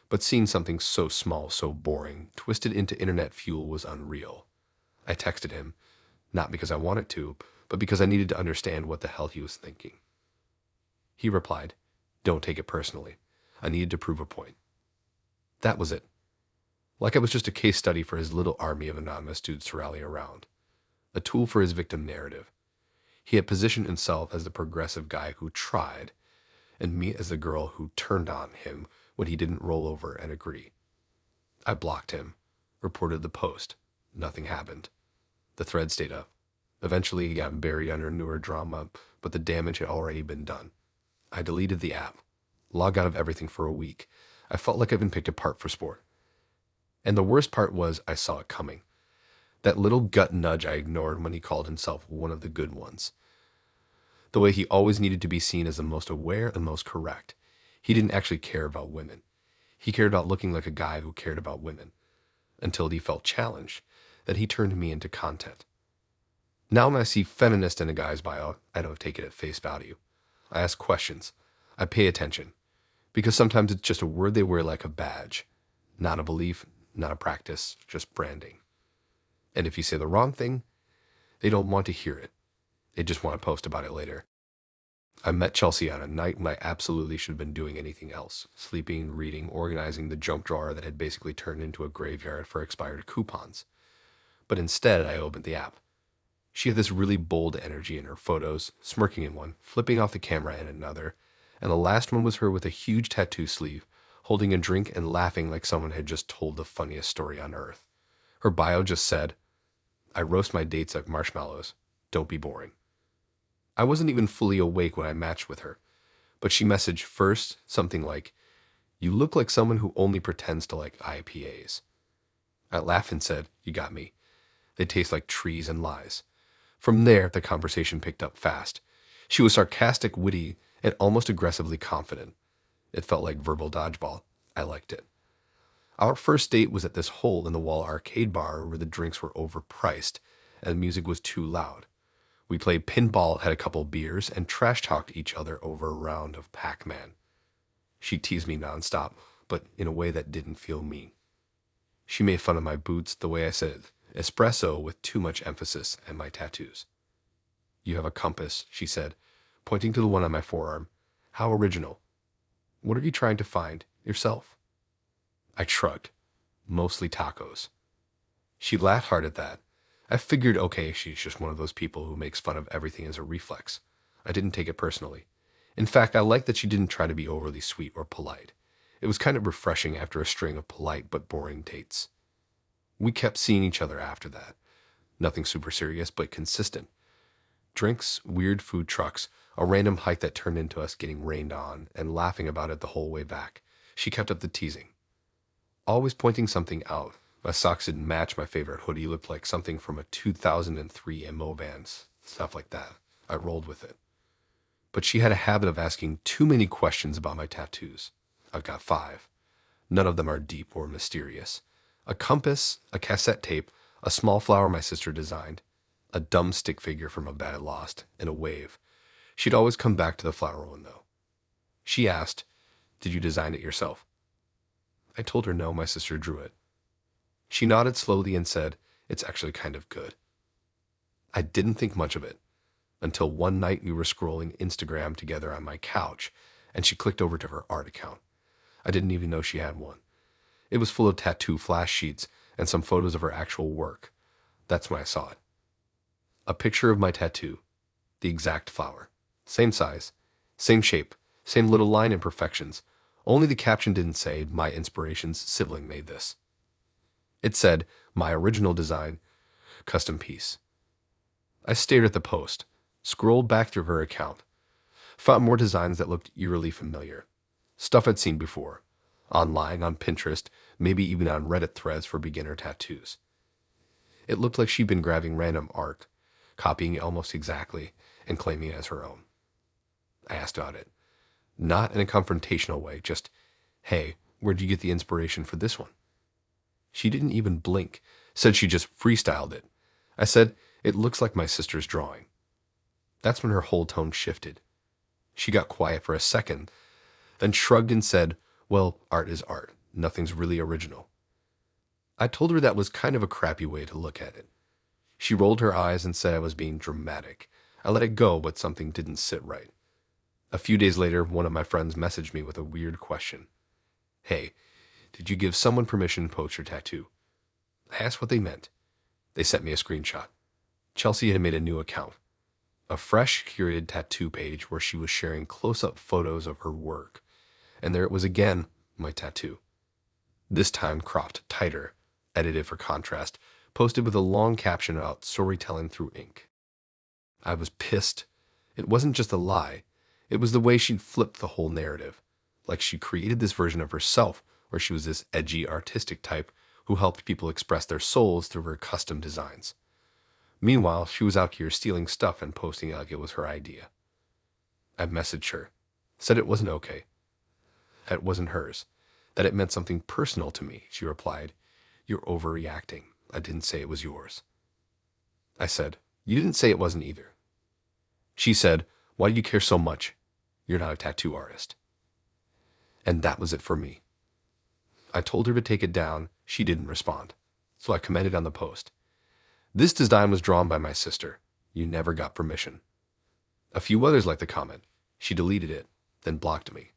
But seeing something so small, so boring, twisted into internet fuel was unreal. I texted him, not because I wanted to, but because I needed to understand what the hell he was thinking. He replied, "Don't take it personally. I needed to prove a point." That was it. Like I was just a case study for his little army of anonymous dudes to rally around. A tool for his victim narrative. He had positioned himself as the progressive guy who tried, and me as the girl who turned on him when he didn't roll over and agree. I blocked him, reported the post. Nothing happened. The thread stayed up. Eventually, he got buried under newer drama, but the damage had already been done. I deleted the app, logged out of everything for a week. I felt like I'd been picked apart for sport. And the worst part was I saw it coming. That little gut nudge I ignored when he called himself one of the good ones. The way he always needed to be seen as the most aware and most correct. He didn't actually care about women. He cared about looking like a guy who cared about women. Until he felt challenged, that he turned me into content. Now when I see feminist in a guy's bio, I don't take it at face value. I ask questions. I pay attention. Because sometimes it's just a word they wear like a badge. Not a belief, not a practice, just branding. And if you say the wrong thing, they don't want to hear it. They just want to post about it later. I met Chelsea on a night when I absolutely should have been doing anything else. Sleeping, reading, organizing the junk drawer that had basically turned into a graveyard for expired coupons. But instead, I opened the app. She had this really bold energy in her photos, smirking in one, flipping off the camera in another, and the last one was her with a huge tattoo sleeve, holding a drink and laughing like someone had just told the funniest story on earth. Her bio just said, "I roast my dates like marshmallows. Don't be boring." I wasn't even fully awake when I matched with her, but she messaged first something like, "You look like someone who only pretends to like IPAs." I laughed and said, "You got me. They taste like trees and lies." From there, the conversation picked up fast. She was sarcastic, witty, and almost aggressively confident. It felt like verbal dodgeball. I liked it. Our first date was at this hole-in-the-wall arcade bar where the drinks were overpriced and the music was too loud. We played pinball, had a couple beers, and trash-talked each other over a round of Pac-Man. She teased me nonstop, but in a way that didn't feel mean. She made fun of my boots, the way I said espresso with too much emphasis, and my tattoos. "You have a compass," she said, pointing to the one on my forearm. "How original. What are you trying to find? Yourself?" I shrugged. "Mostly tacos." She laughed hard at that. I figured, okay, she's just one of those people who makes fun of everything as a reflex. I didn't take it personally. In fact, I liked that she didn't try to be overly sweet or polite. It was kind of refreshing after a string of polite but boring dates. We kept seeing each other after that. Nothing super serious, but consistent. Drinks, weird food trucks, a random hike that turned into us getting rained on and laughing about it the whole way back. She kept up the teasing. Always pointing something out. My socks didn't match my favorite hoodie, looked like something from a 2003 MO band, stuff like that. I rolled with it. But she had a habit of asking too many questions about my tattoos. I've got 5. None of them are deep or mysterious. A compass, a cassette tape, a small flower my sister designed, a dumb stick figure from a Bad Lost, and a wave. She'd always come back to the flower one, though. She asked, "Did you design it yourself?" I told her no, my sister drew it. She nodded slowly and said, "It's actually kind of good." I didn't think much of it until one night we were scrolling Instagram together on my couch, and she clicked over to her art account. I didn't even know she had one. It was full of tattoo flash sheets and some photos of her actual work. That's when I saw it. A picture of my tattoo, the exact flower. Same size, same shape, same little line imperfections. Only the caption didn't say, "My inspiration's sibling made this." It said, "My original design, custom piece." I stared at the post, scrolled back through her account, found more designs that looked eerily familiar. Stuff I'd seen before. Online, on Pinterest, maybe even on Reddit threads for beginner tattoos. It looked like she'd been grabbing random art, copying it almost exactly, and claiming it as her own. I asked about it. Not in a confrontational way, just, "Hey, where'd you get the inspiration for this one?" She didn't even blink, said she just freestyled it. I said, "It looks like my sister's drawing." That's when her whole tone shifted. She got quiet for a second, then shrugged and said, "Well, art is art. Nothing's really original." I told her that was kind of a crappy way to look at it. She rolled her eyes and said I was being dramatic. I let it go, but something didn't sit right. A few days later, one of my friends messaged me with a weird question. "Hey, did you give someone permission to post your tattoo?" I asked what they meant. They sent me a screenshot. Chelsea had made a new account. A fresh, curated tattoo page where she was sharing close-up photos of her work. And there it was again, my tattoo. This time cropped tighter, edited for contrast, posted with a long caption about storytelling through ink. I was pissed. It wasn't just a lie. It was the way she'd flipped the whole narrative. Like she created this version of herself where she was this edgy, artistic type who helped people express their souls through her custom designs. Meanwhile, she was out here stealing stuff and posting it like it was her idea. I messaged her, said it wasn't okay, that it wasn't hers, that it meant something personal to me. She replied, "You're overreacting. I didn't say it was yours." I said, "You didn't say it wasn't either." She said, "Why do you care so much? You're not a tattoo artist." And that was it for me. I told her to take it down. She didn't respond. So I commented on the post. "This design was drawn by my sister. You never got permission." A few others liked the comment. She deleted it, then blocked me.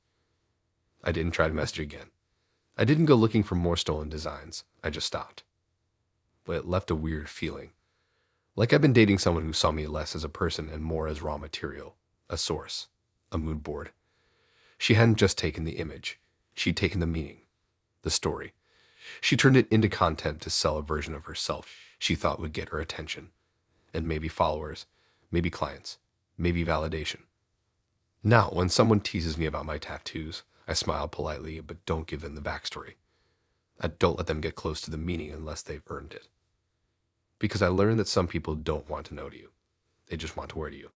I didn't try to message again. I didn't go looking for more stolen designs. I just stopped. But it left a weird feeling. Like I've been dating someone who saw me less as a person and more as raw material, a source, a mood board. She hadn't just taken the image. She'd taken the meaning, the story. She turned it into content to sell a version of herself she thought would get her attention. And maybe followers, maybe clients, maybe validation. Now, when someone teases me about my tattoos, I smile politely, but don't give them the backstory. I don't let them get close to the meaning unless they've earned it. Because I learned that some people don't want to know to you. They just want to wear to you.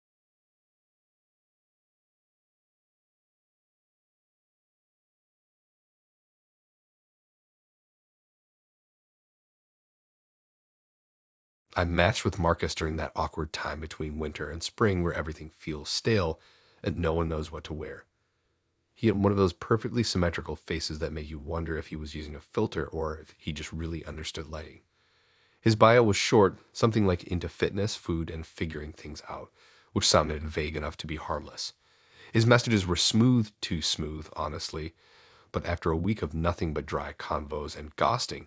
I matched with Marcus during that awkward time between winter and spring where everything feels stale and no one knows what to wear. He had one of those perfectly symmetrical faces that make you wonder if he was using a filter or if he just really understood lighting. His bio was short, something like into fitness, food, and figuring things out, which sounded vague enough to be harmless. His messages were smooth, too smooth, honestly, but after a week of nothing but dry convos and ghosting,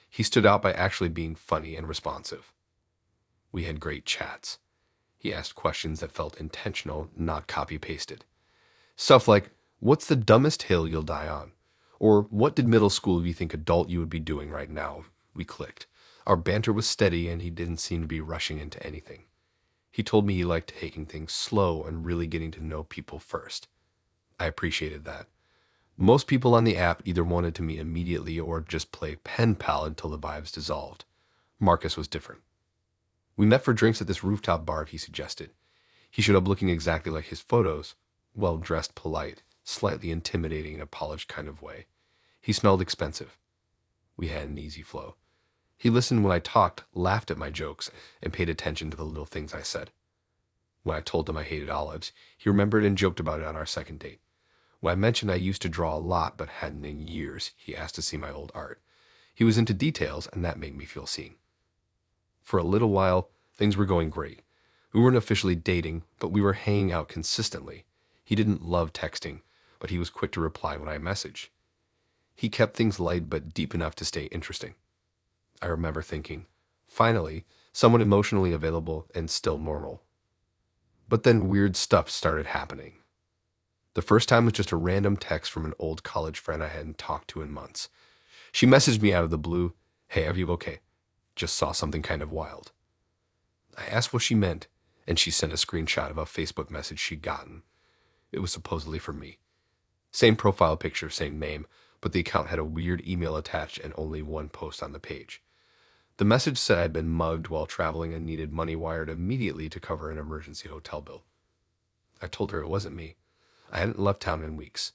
he stood out by actually being funny and responsive. We had great chats. He asked questions that felt intentional, not copy-pasted. Stuff like, what's the dumbest hill you'll die on? Or what did middle school you think adult you would be doing right now? We clicked. Our banter was steady and he didn't seem to be rushing into anything. He told me he liked taking things slow and really getting to know people first. I appreciated that. Most people on the app either wanted to meet immediately or just play pen pal until the vibes dissolved. Marcus was different. We met for drinks at this rooftop bar he suggested. He showed up looking exactly like his photos, well-dressed, polite, slightly intimidating in a polished kind of way. He smelled expensive. We had an easy flow. He listened when I talked, laughed at my jokes, and paid attention to the little things I said. When I told him I hated olives, he remembered and joked about it on our second date. When I mentioned I used to draw a lot but hadn't in years, he asked to see my old art. He was into details, and that made me feel seen. For a little while, things were going great. We weren't officially dating, but we were hanging out consistently. He didn't love texting, but he was quick to reply when I messaged. He kept things light but deep enough to stay interesting. I remember thinking, finally, someone emotionally available and still normal. But then weird stuff started happening. The first time was just a random text from an old college friend I hadn't talked to in months. She messaged me out of the blue, "Hey, are you okay? Just saw something kind of wild." I asked what she meant, and she sent a screenshot of a Facebook message she'd gotten. It was supposedly from me. Same profile picture, same name, but the account had a weird email attached and only one post on the page. The message said I'd been mugged while traveling and needed money wired immediately to cover an emergency hotel bill. I told her it wasn't me. I hadn't left town in weeks.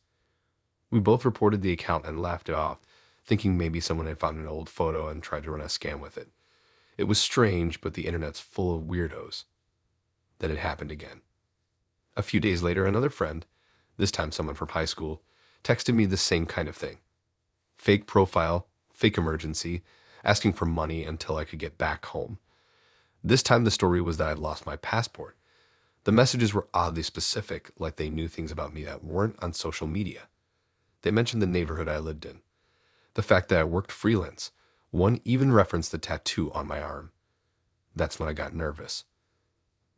We both reported the account and laughed it off, thinking maybe someone had found an old photo and tried to run a scam with it. It was strange, but the internet's full of weirdos. Then it happened again. A few days later, another friend, this time someone from high school, texted me the same kind of thing. Fake profile, fake emergency, asking for money until I could get back home. This time the story was that I'd lost my passport. The messages were oddly specific, like they knew things about me that weren't on social media. They mentioned the neighborhood I lived in, the fact that I worked freelance. One even referenced the tattoo on my arm. That's when I got nervous.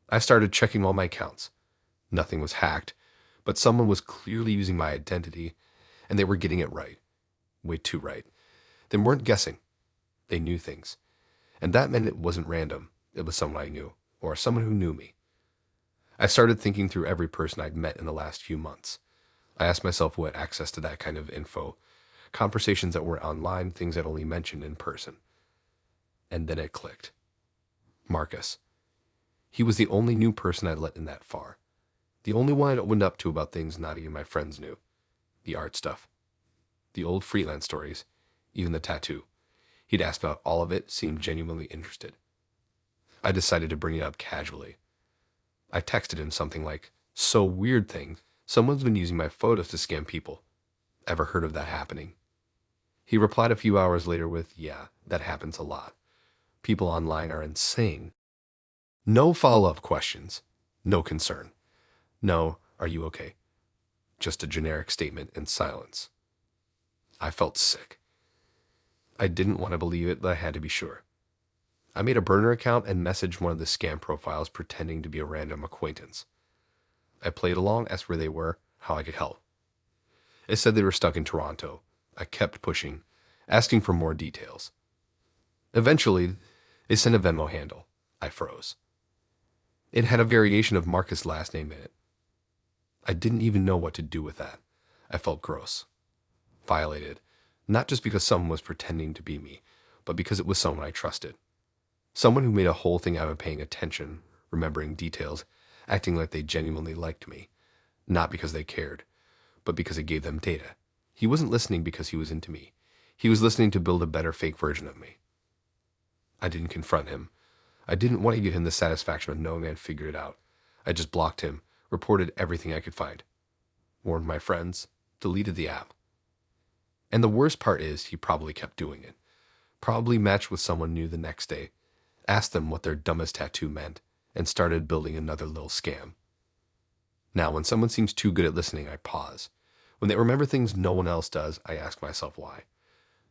I started checking all my accounts. Nothing was hacked, but someone was clearly using my identity, and they were getting it right. Way too right. They weren't guessing. They knew things. And that meant it wasn't random. It was someone I knew, or someone who knew me. I started thinking through every person I'd met in the last few months. I asked myself who had access to that kind of info, conversations that were online, things I'd only mentioned in person. And then it clicked. Marcus. He was the only new person I'd let in that far. The only one I'd opened up to about things not even my friends knew. The art stuff. The old freelance stories. Even the tattoo. He'd asked about all of it, seemed genuinely interested. I decided to bring it up casually. I texted him something like, "So weird thing, someone's been using my photos to scam people. Ever heard of that happening?" He replied a few hours later with, "Yeah, that happens a lot. People online are insane." No follow-up questions. No concern. No, "Are you okay?" Just a generic statement and silence. I felt sick. I didn't want to believe it, but I had to be sure. I made a burner account and messaged one of the scam profiles pretending to be a random acquaintance. I played along, asked where they were, how I could help. It said they were stuck in Toronto. I kept pushing, asking for more details. Eventually, they sent a Venmo handle. I froze. It had a variation of Marcus' last name in it. I didn't even know what to do with that. I felt gross. Violated. Not just because someone was pretending to be me, but because it was someone I trusted. Someone who made a whole thing out of paying attention, remembering details, acting like they genuinely liked me. Not because they cared, but because it gave them data. He wasn't listening because he was into me. He was listening to build a better fake version of me. I didn't confront him. I didn't want to give him the satisfaction of knowing I had figured it out. I just blocked him, reported everything I could find, warned my friends, deleted the app. And the worst part is he probably kept doing it. Probably matched with someone new the next day, asked them what their dumbest tattoo meant, and started building another little scam. Now, when someone seems too good at listening, I pause. When they remember things no one else does, I ask myself why.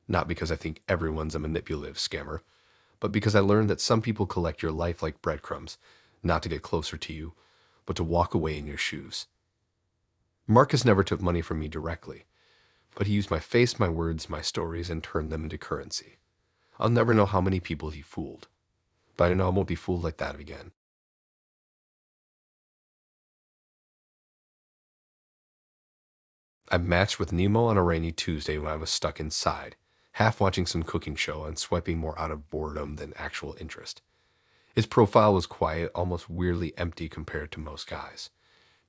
Not because I think everyone's a manipulative scammer, but because I learned that some people collect your life like breadcrumbs, not to get closer to you, but to walk away in your shoes. Marcus never took money from me directly, but he used my face, my words, my stories, and turned them into currency. I'll never know how many people he fooled, but I know I won't be fooled like that again. I matched with Nemo on a rainy Tuesday when I was stuck inside, half watching some cooking show and swiping more out of boredom than actual interest. His profile was quiet, almost weirdly empty compared to most guys.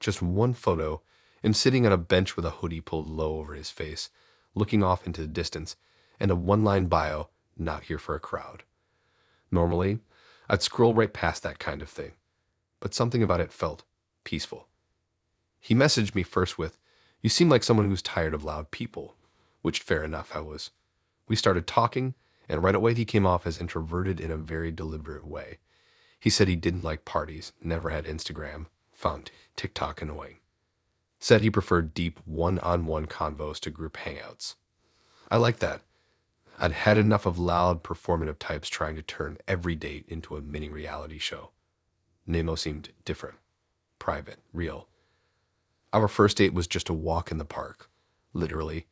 Just one photo, him sitting on a bench with a hoodie pulled low over his face, looking off into the distance, and a one-line bio, not here for a crowd. Normally, I'd scroll right past that kind of thing, but something about it felt peaceful. He messaged me first with, "You seem like someone who's tired of loud people," which fair enough I was. We started talking, and right away he came off as introverted in a very deliberate way. He said he didn't like parties, never had Instagram, found TikTok annoying. Said he preferred deep one-on-one convos to group hangouts. I like that. I'd had enough of loud, performative types trying to turn every date into a mini reality show. Nemo seemed different, private, real. Our first date was just a walk in the park, literally.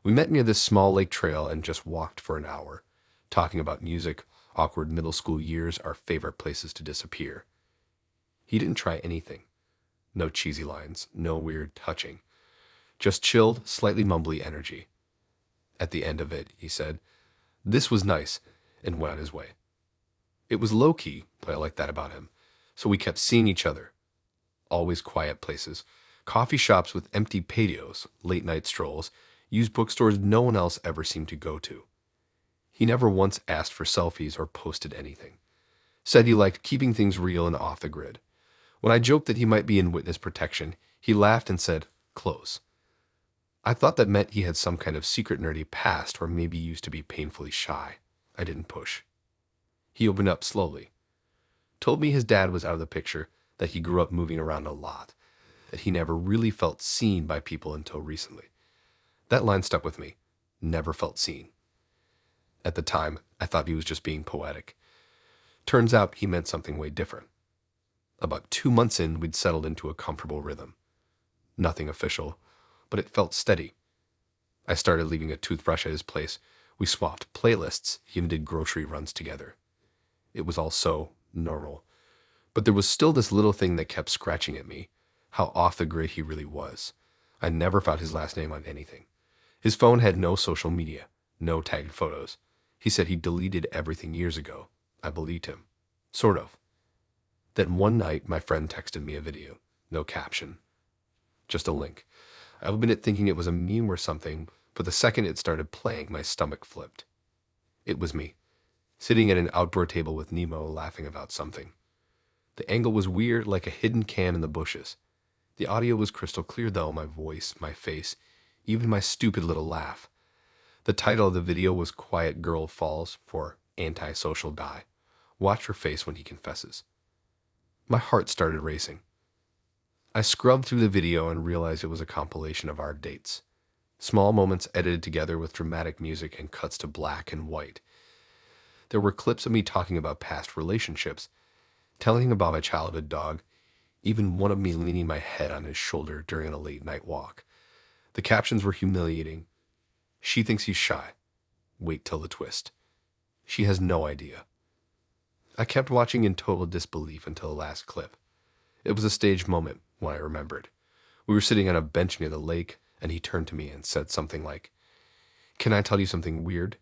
We met near this small lake trail and just walked for an hour, talking about music, awkward middle school years, our favorite places to disappear. He didn't try anything. No cheesy lines, no weird touching. Just chilled, slightly mumbly energy. At the end of it, he said, "This was nice," and went on his way. It was low-key, but I liked that about him. So we kept seeing each other. Always quiet places. Coffee shops with empty patios, late-night strolls, used bookstores no one else ever seemed to go to. He never once asked for selfies or posted anything. Said he liked keeping things real and off the grid. When I joked that he might be in witness protection, he laughed and said, "Close." I thought that meant he had some kind of secret nerdy past or maybe used to be painfully shy. I didn't push. He opened up slowly. Told me his dad was out of the picture, that he grew up moving around a lot, that he never really felt seen by people until recently. That line stuck with me. Never felt seen. At the time, I thought he was just being poetic. Turns out he meant something way different. About 2 months in, we'd settled into a comfortable rhythm. Nothing official, but it felt steady. I started leaving a toothbrush at his place. We swapped playlists, even did grocery runs together. It was all so normal. But there was still this little thing that kept scratching at me, how off the grid he really was. I never found his last name on anything. His phone had no social media, no tagged photos. He said he deleted everything years ago. I believed him. Sort of. Then one night, my friend texted me a video. No caption. Just a link. I opened it thinking it was a meme or something, but the second it started playing, my stomach flipped. It was me, sitting at an outdoor table with Nemo laughing about something. The angle was weird, like a hidden cam in the bushes. The audio was crystal clear though, my voice, my face, even my stupid little laugh. The title of the video was "Quiet Girl Falls for Antisocial Guy. Watch her face when he confesses." My heart started racing. I scrubbed through the video and realized it was a compilation of our dates. Small moments edited together with dramatic music and cuts to black and white. There were clips of me talking about past relationships, telling about my childhood dog, even one of me leaning my head on his shoulder during a late night walk. The captions were humiliating. She thinks he's shy. Wait till the twist. She has no idea. I kept watching in total disbelief until the last clip. It was a staged moment when I remembered. We were sitting on a bench near the lake, and he turned to me and said something like, "Can I tell you something weird?"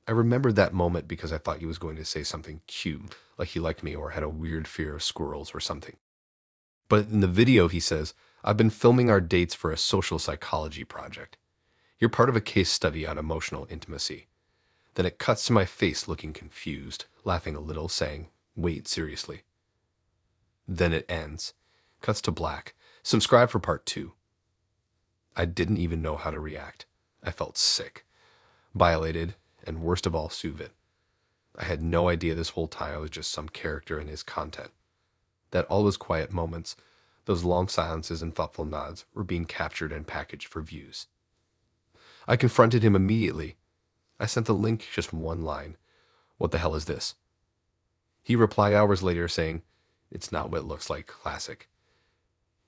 I remembered that moment because I thought he was going to say something cute, like he liked me or had a weird fear of squirrels or something. But in the video, he says, "I've been filming our dates for a social psychology project. You're part of a case study on emotional intimacy." Then it cuts to my face looking confused, laughing a little, saying, "Wait, seriously." Then it ends. Cuts to black. Subscribe for part 2. I didn't even know how to react. I felt sick, violated, and worst of all, Suvit. I had no idea this whole time I was just some character in his content. That all those quiet moments, those long silences and thoughtful nods were being captured and packaged for views. I confronted him immediately. I sent the link, just one line. "What the hell is this?" He replied hours later saying, "It's not what it looks like, classic."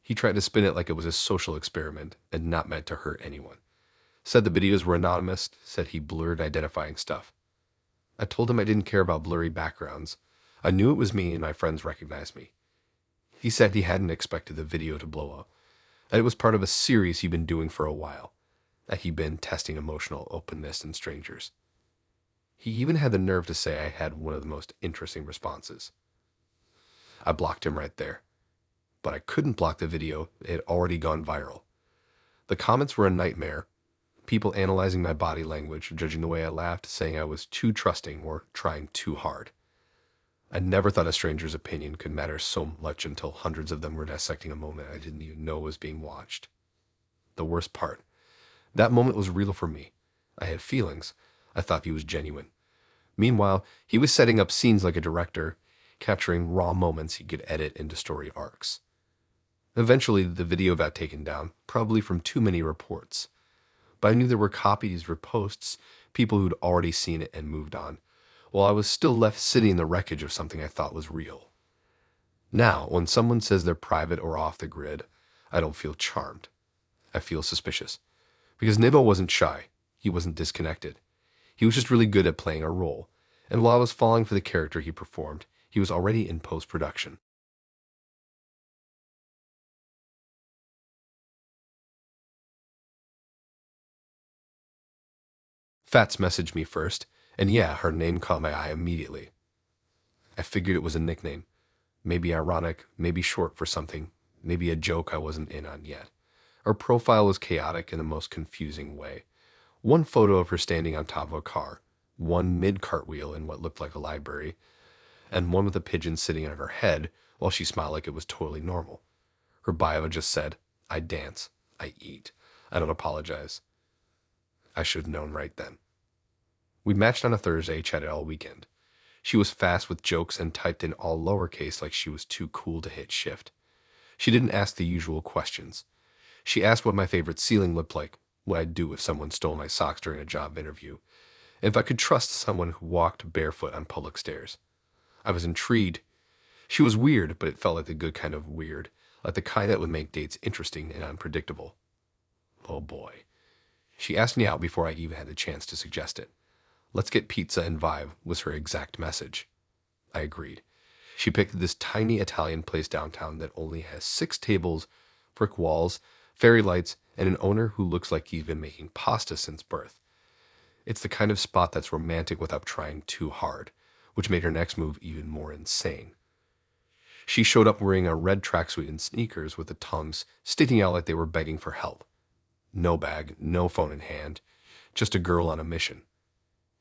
He tried to spin it like it was a social experiment and not meant to hurt anyone. Said the videos were anonymous, said he blurred identifying stuff. I told him I didn't care about blurry backgrounds. I knew it was me and my friends recognized me. He said he hadn't expected the video to blow up, that it was part of a series he'd been doing for a while, that he'd been testing emotional openness in strangers. He even had the nerve to say I had one of the most interesting responses. I blocked him right there. But I couldn't block the video. It had already gone viral. The comments were a nightmare. People analyzing my body language, judging the way I laughed, saying I was too trusting or trying too hard. I never thought a stranger's opinion could matter so much until hundreds of them were dissecting a moment I didn't even know was being watched. The worst part, that moment was real for me. I had feelings. I thought he was genuine. Meanwhile, he was setting up scenes like a director, capturing raw moments he could edit into story arcs. Eventually, the video got taken down, probably from too many reports. But I knew there were copies or posts, people who'd already seen it and moved on, while I was still left sitting in the wreckage of something I thought was real. Now, when someone says they're private or off the grid, I don't feel charmed. I feel suspicious. Because Nibbo wasn't shy. He wasn't disconnected. He was just really good at playing a role. And while I was falling for the character he performed, he was already in post-production. Fats messaged me first, and yeah, her name caught my eye immediately. I figured it was a nickname. Maybe ironic, maybe short for something, maybe a joke I wasn't in on yet. Her profile was chaotic in the most confusing way. One photo of her standing on top of a car, one mid-cartwheel in what looked like a library, and one with a pigeon sitting on her head while she smiled like it was totally normal. Her bio just said, "I dance, I eat, I don't apologize." I should have known right then. We matched on a Thursday, chatted all weekend. She was fast with jokes and typed in all lowercase like she was too cool to hit shift. She didn't ask the usual questions. She asked what my favorite ceiling looked like, what I'd do if someone stole my socks during a job interview, and if I could trust someone who walked barefoot on public stairs. I was intrigued. She was weird, but it felt like the good kind of weird, like the kind that would make dates interesting and unpredictable. Oh boy. She asked me out before I even had the chance to suggest it. "Let's get pizza and vibe," was her exact message. I agreed. She picked this tiny Italian place downtown that only has 6 tables, brick walls, fairy lights, and an owner who looks like he's been making pasta since birth. It's the kind of spot that's romantic without trying too hard, which made her next move even more insane. She showed up wearing a red tracksuit and sneakers with the tongues sticking out like they were begging for help. No bag, no phone in hand, just a girl on a mission.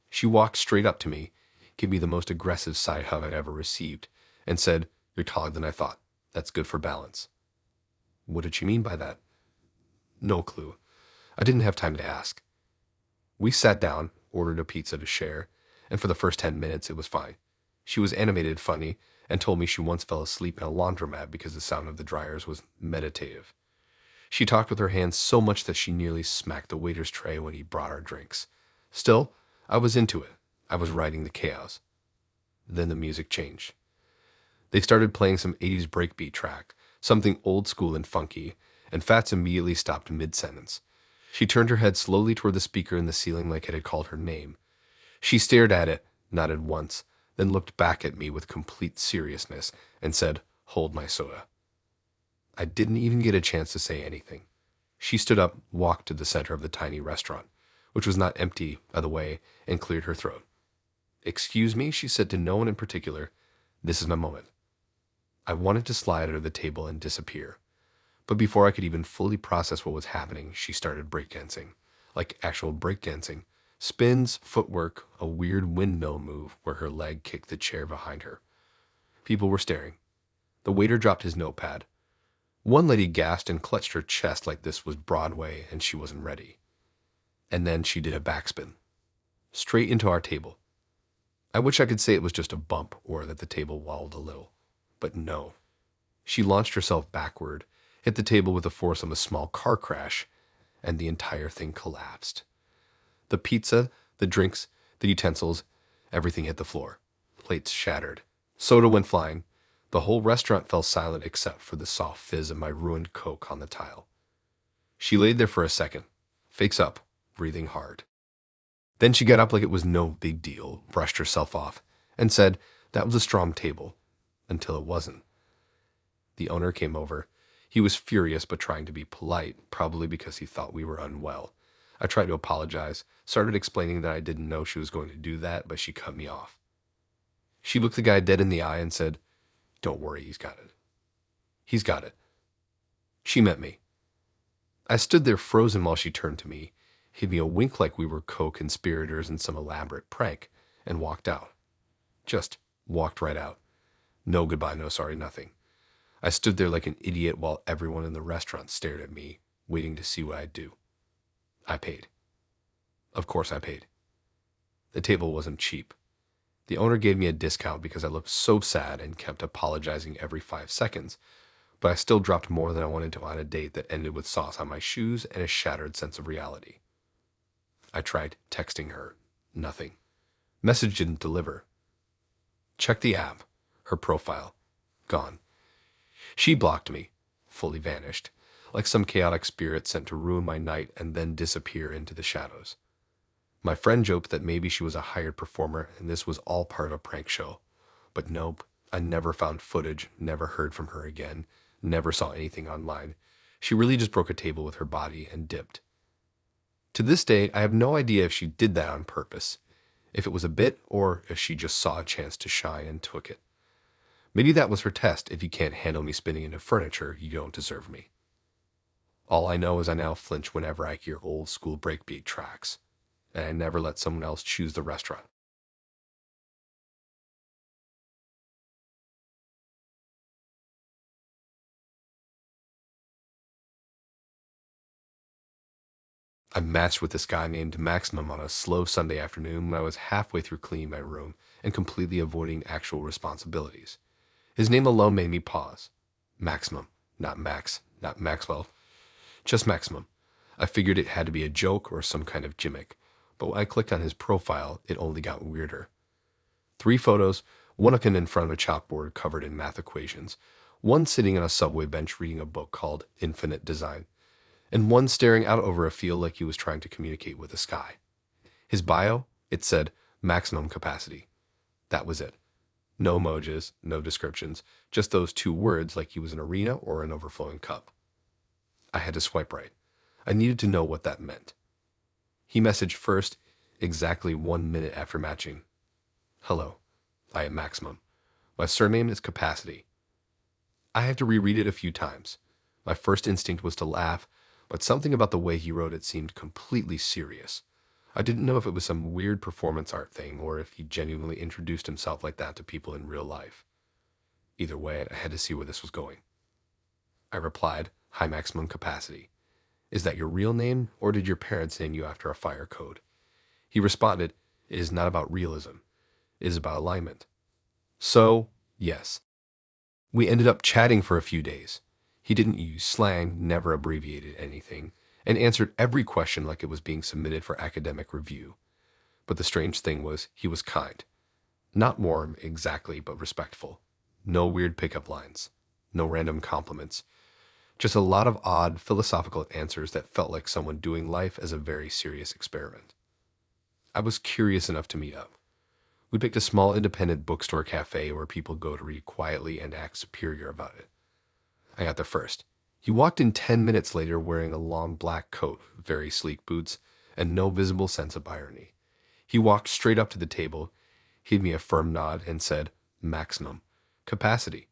She walked straight up to me, gave me the most aggressive side hug I'd ever received, and said, "You're taller than I thought. That's good for balance." What did she mean by that? No clue. I didn't have time to ask. We sat down, ordered a pizza to share, and for the first 10 minutes it was fine. She was animated, funny, and told me she once fell asleep in a laundromat because the sound of the dryers was meditative. She talked with her hands so much that she nearly smacked the waiter's tray when he brought our drinks. Still, I was into it. I was riding the chaos. Then the music changed. They started playing some 80s breakbeat track, something old school and funky, and Fats immediately stopped mid-sentence. She turned her head slowly toward the speaker in the ceiling like it had called her name. She stared at it, nodded once, then looked back at me with complete seriousness and said, "Hold my soda." I didn't even get a chance to say anything. She stood up, walked to the center of the tiny restaurant, which was not empty, by the way, and cleared her throat. "Excuse me," she said to no one in particular. "This is my moment." I wanted to slide under the table and disappear. But before I could even fully process what was happening, she started breakdancing. Like actual breakdancing. Spins, footwork, a weird windmill move where her leg kicked the chair behind her. People were staring. The waiter dropped his notepad. One lady gasped and clutched her chest like this was Broadway and she wasn't ready. And then she did a backspin. Straight into our table. I wish I could say it was just a bump or that the table wobbled a little. But no. She launched herself backward, hit the table with the force of a small car crash, and the entire thing collapsed. The pizza, the drinks, the utensils, everything hit the floor. Plates shattered. Soda went flying. The whole restaurant fell silent except for the soft fizz of my ruined Coke on the tile. She laid there for a second, face up, breathing hard. Then she got up like it was no big deal, brushed herself off, and said that was a strong table, until it wasn't. The owner came over. He was furious but trying to be polite, probably because he thought we were unwell. I tried to apologize, started explaining that I didn't know she was going to do that, but she cut me off. She looked the guy dead in the eye and said, "Don't worry, he's got it. He's got it." She meant me. I stood there frozen while she turned to me, gave me a wink like we were co-conspirators in some elaborate prank, and walked out. Just walked right out. No goodbye, no sorry, nothing. I stood there like an idiot while everyone in the restaurant stared at me, waiting to see what I'd do. I paid. Of course I paid. The table wasn't cheap. The owner gave me a discount because I looked so sad and kept apologizing every 5 seconds, but I still dropped more than I wanted to on a date that ended with sauce on my shoes and a shattered sense of reality. I tried texting her. Nothing. Message didn't deliver. Check the app. Her profile. Gone. She blocked me. Fully vanished. Like some chaotic spirit sent to ruin my night and then disappear into the shadows. My friend joked that maybe she was a hired performer and this was all part of a prank show. But nope. I never found footage, never heard from her again, never saw anything online. She really just broke a table with her body and dipped. To this day, I have no idea if she did that on purpose, if it was a bit, or if she just saw a chance to shine and took it. Maybe that was her test. If you can't handle me spinning into furniture, you don't deserve me. All I know is I now flinch whenever I hear old school breakbeat tracks, and I never let someone else choose the restaurant. I matched with this guy named Maximum on a slow Sunday afternoon when I was halfway through cleaning my room and completely avoiding actual responsibilities. His name alone made me pause. Maximum, not Max, not Maxwell, just Maximum. I figured it had to be a joke or some kind of gimmick, but when I clicked on his profile, it only got weirder. 3 photos, one of him in front of a chalkboard covered in math equations, one sitting on a subway bench reading a book called Infinite Design, and one staring out over a field like he was trying to communicate with the sky. His bio, it said maximum capacity. That was it. No emojis, no descriptions, just those 2 words like he was an arena or an overflowing cup. I had to swipe right. I needed to know what that meant. He messaged first, exactly 1 minute after matching. "Hello, I am Maximum. My surname is Capacity." I had to reread it a few times. My first instinct was to laugh, but something about the way he wrote it seemed completely serious. I didn't know if it was some weird performance art thing or if he genuinely introduced himself like that to people in real life. Either way, I had to see where this was going. I replied, "Hi, Maximum Capacity. Is that your real name, or did your parents name you after a fire code?" He responded, "It is not about realism. It is about alignment." So, yes. We ended up chatting for a few days. He didn't use slang, never abbreviated anything, and answered every question like it was being submitted for academic review. But the strange thing was, he was kind. Not warm, exactly, but respectful. No weird pickup lines. No random compliments. Just a lot of odd philosophical answers that felt like someone doing life as a very serious experiment. I was curious enough to meet up. We picked a small independent bookstore cafe where people go to read quietly and act superior about it. I got there first. He walked in 10 minutes later wearing a long black coat, very sleek boots, and no visible sense of irony. He walked straight up to the table, gave me a firm nod, and said, "Maximum capacity."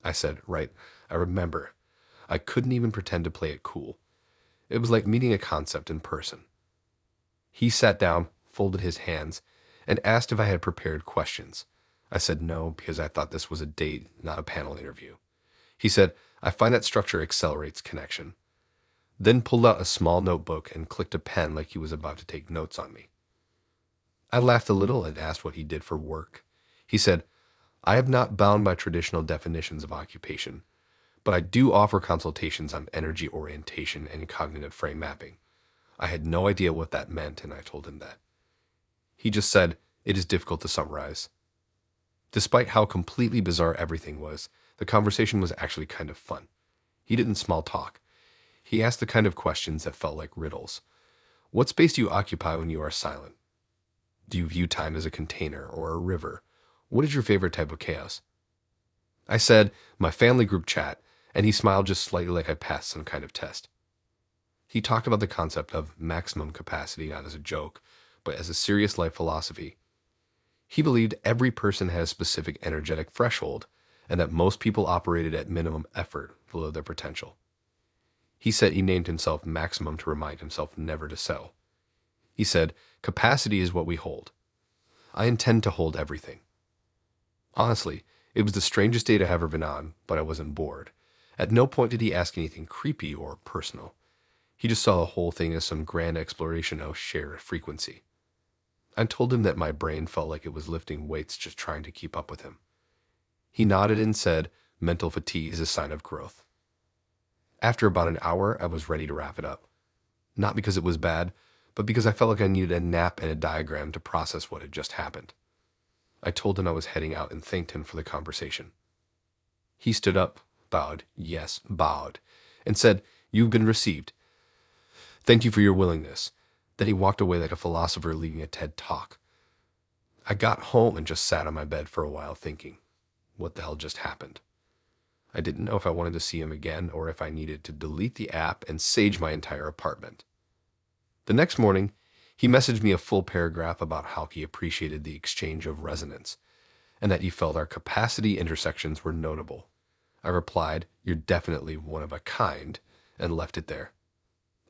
I said, "Right, I remember." I couldn't even pretend to play it cool. It was like meeting a concept in person. He sat down, folded his hands, and asked if I had prepared questions. I said no because I thought this was a date, not a panel interview. He said, "I find that structure accelerates connection." Then pulled out a small notebook and clicked a pen like he was about to take notes on me. I laughed a little and asked what he did for work. He said, "I am not bound by traditional definitions of occupation, but I do offer consultations on energy orientation and cognitive frame mapping." I had no idea what that meant, and I told him that. He just said, "It is difficult to summarize." Despite how completely bizarre everything was, the conversation was actually kind of fun. He didn't small talk. He asked the kind of questions that felt like riddles. What space do you occupy when you are silent? Do you view time as a container or a river? What is your favorite type of chaos? I said, "My family group chat," and he smiled just slightly like I passed some kind of test. He talked about the concept of maximum capacity not as a joke, but as a serious life philosophy. He believed every person had a specific energetic threshold, and that most people operated at minimum effort below their potential. He said he named himself Maximum to remind himself never to settle. He said, "Capacity is what we hold. I intend to hold everything." Honestly, it was the strangest date I've ever been on, but I wasn't bored. At no point did he ask anything creepy or personal. He just saw the whole thing as some grand exploration of shared frequency. I told him that my brain felt like it was lifting weights just trying to keep up with him. He nodded and said, "Mental fatigue is a sign of growth." After about an hour, I was ready to wrap it up. Not because it was bad, but because I felt like I needed a nap and a diagram to process what had just happened. I told him I was heading out and thanked him for the conversation. He stood up, bowed, yes, bowed, and said, "You've been received. Thank you for your willingness." Then he walked away like a philosopher leaving a TED talk. I got home and just sat on my bed for a while thinking, what the hell just happened? I didn't know if I wanted to see him again or if I needed to delete the app and sage my entire apartment. The next morning, he messaged me a full paragraph about how he appreciated the exchange of resonance and that he felt our capacity intersections were notable. I replied, "You're definitely one of a kind," and left it there.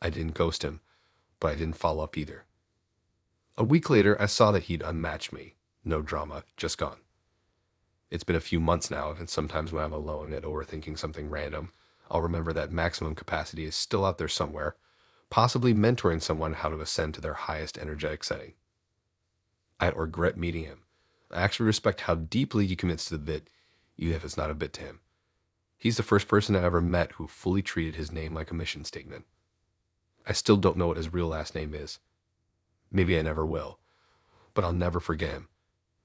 I didn't ghost him, but I didn't follow up either. A week later, I saw that he'd unmatched me. No drama, just gone. It's been a few months now, and sometimes when I'm alone and overthinking something random, I'll remember that maximum capacity is still out there somewhere, possibly mentoring someone how to ascend to their highest energetic setting. I don't regret meeting him. I actually respect how deeply he commits to the bit, even if it's not a bit to him. He's the first person I ever met who fully treated his name like a mission statement. I still don't know what his real last name is. Maybe I never will, but I'll never forget him,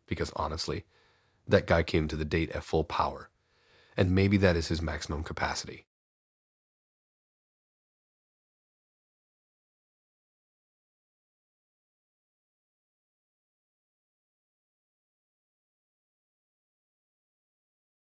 because honestly, that guy came to the date at full power, and maybe that is his maximum capacity.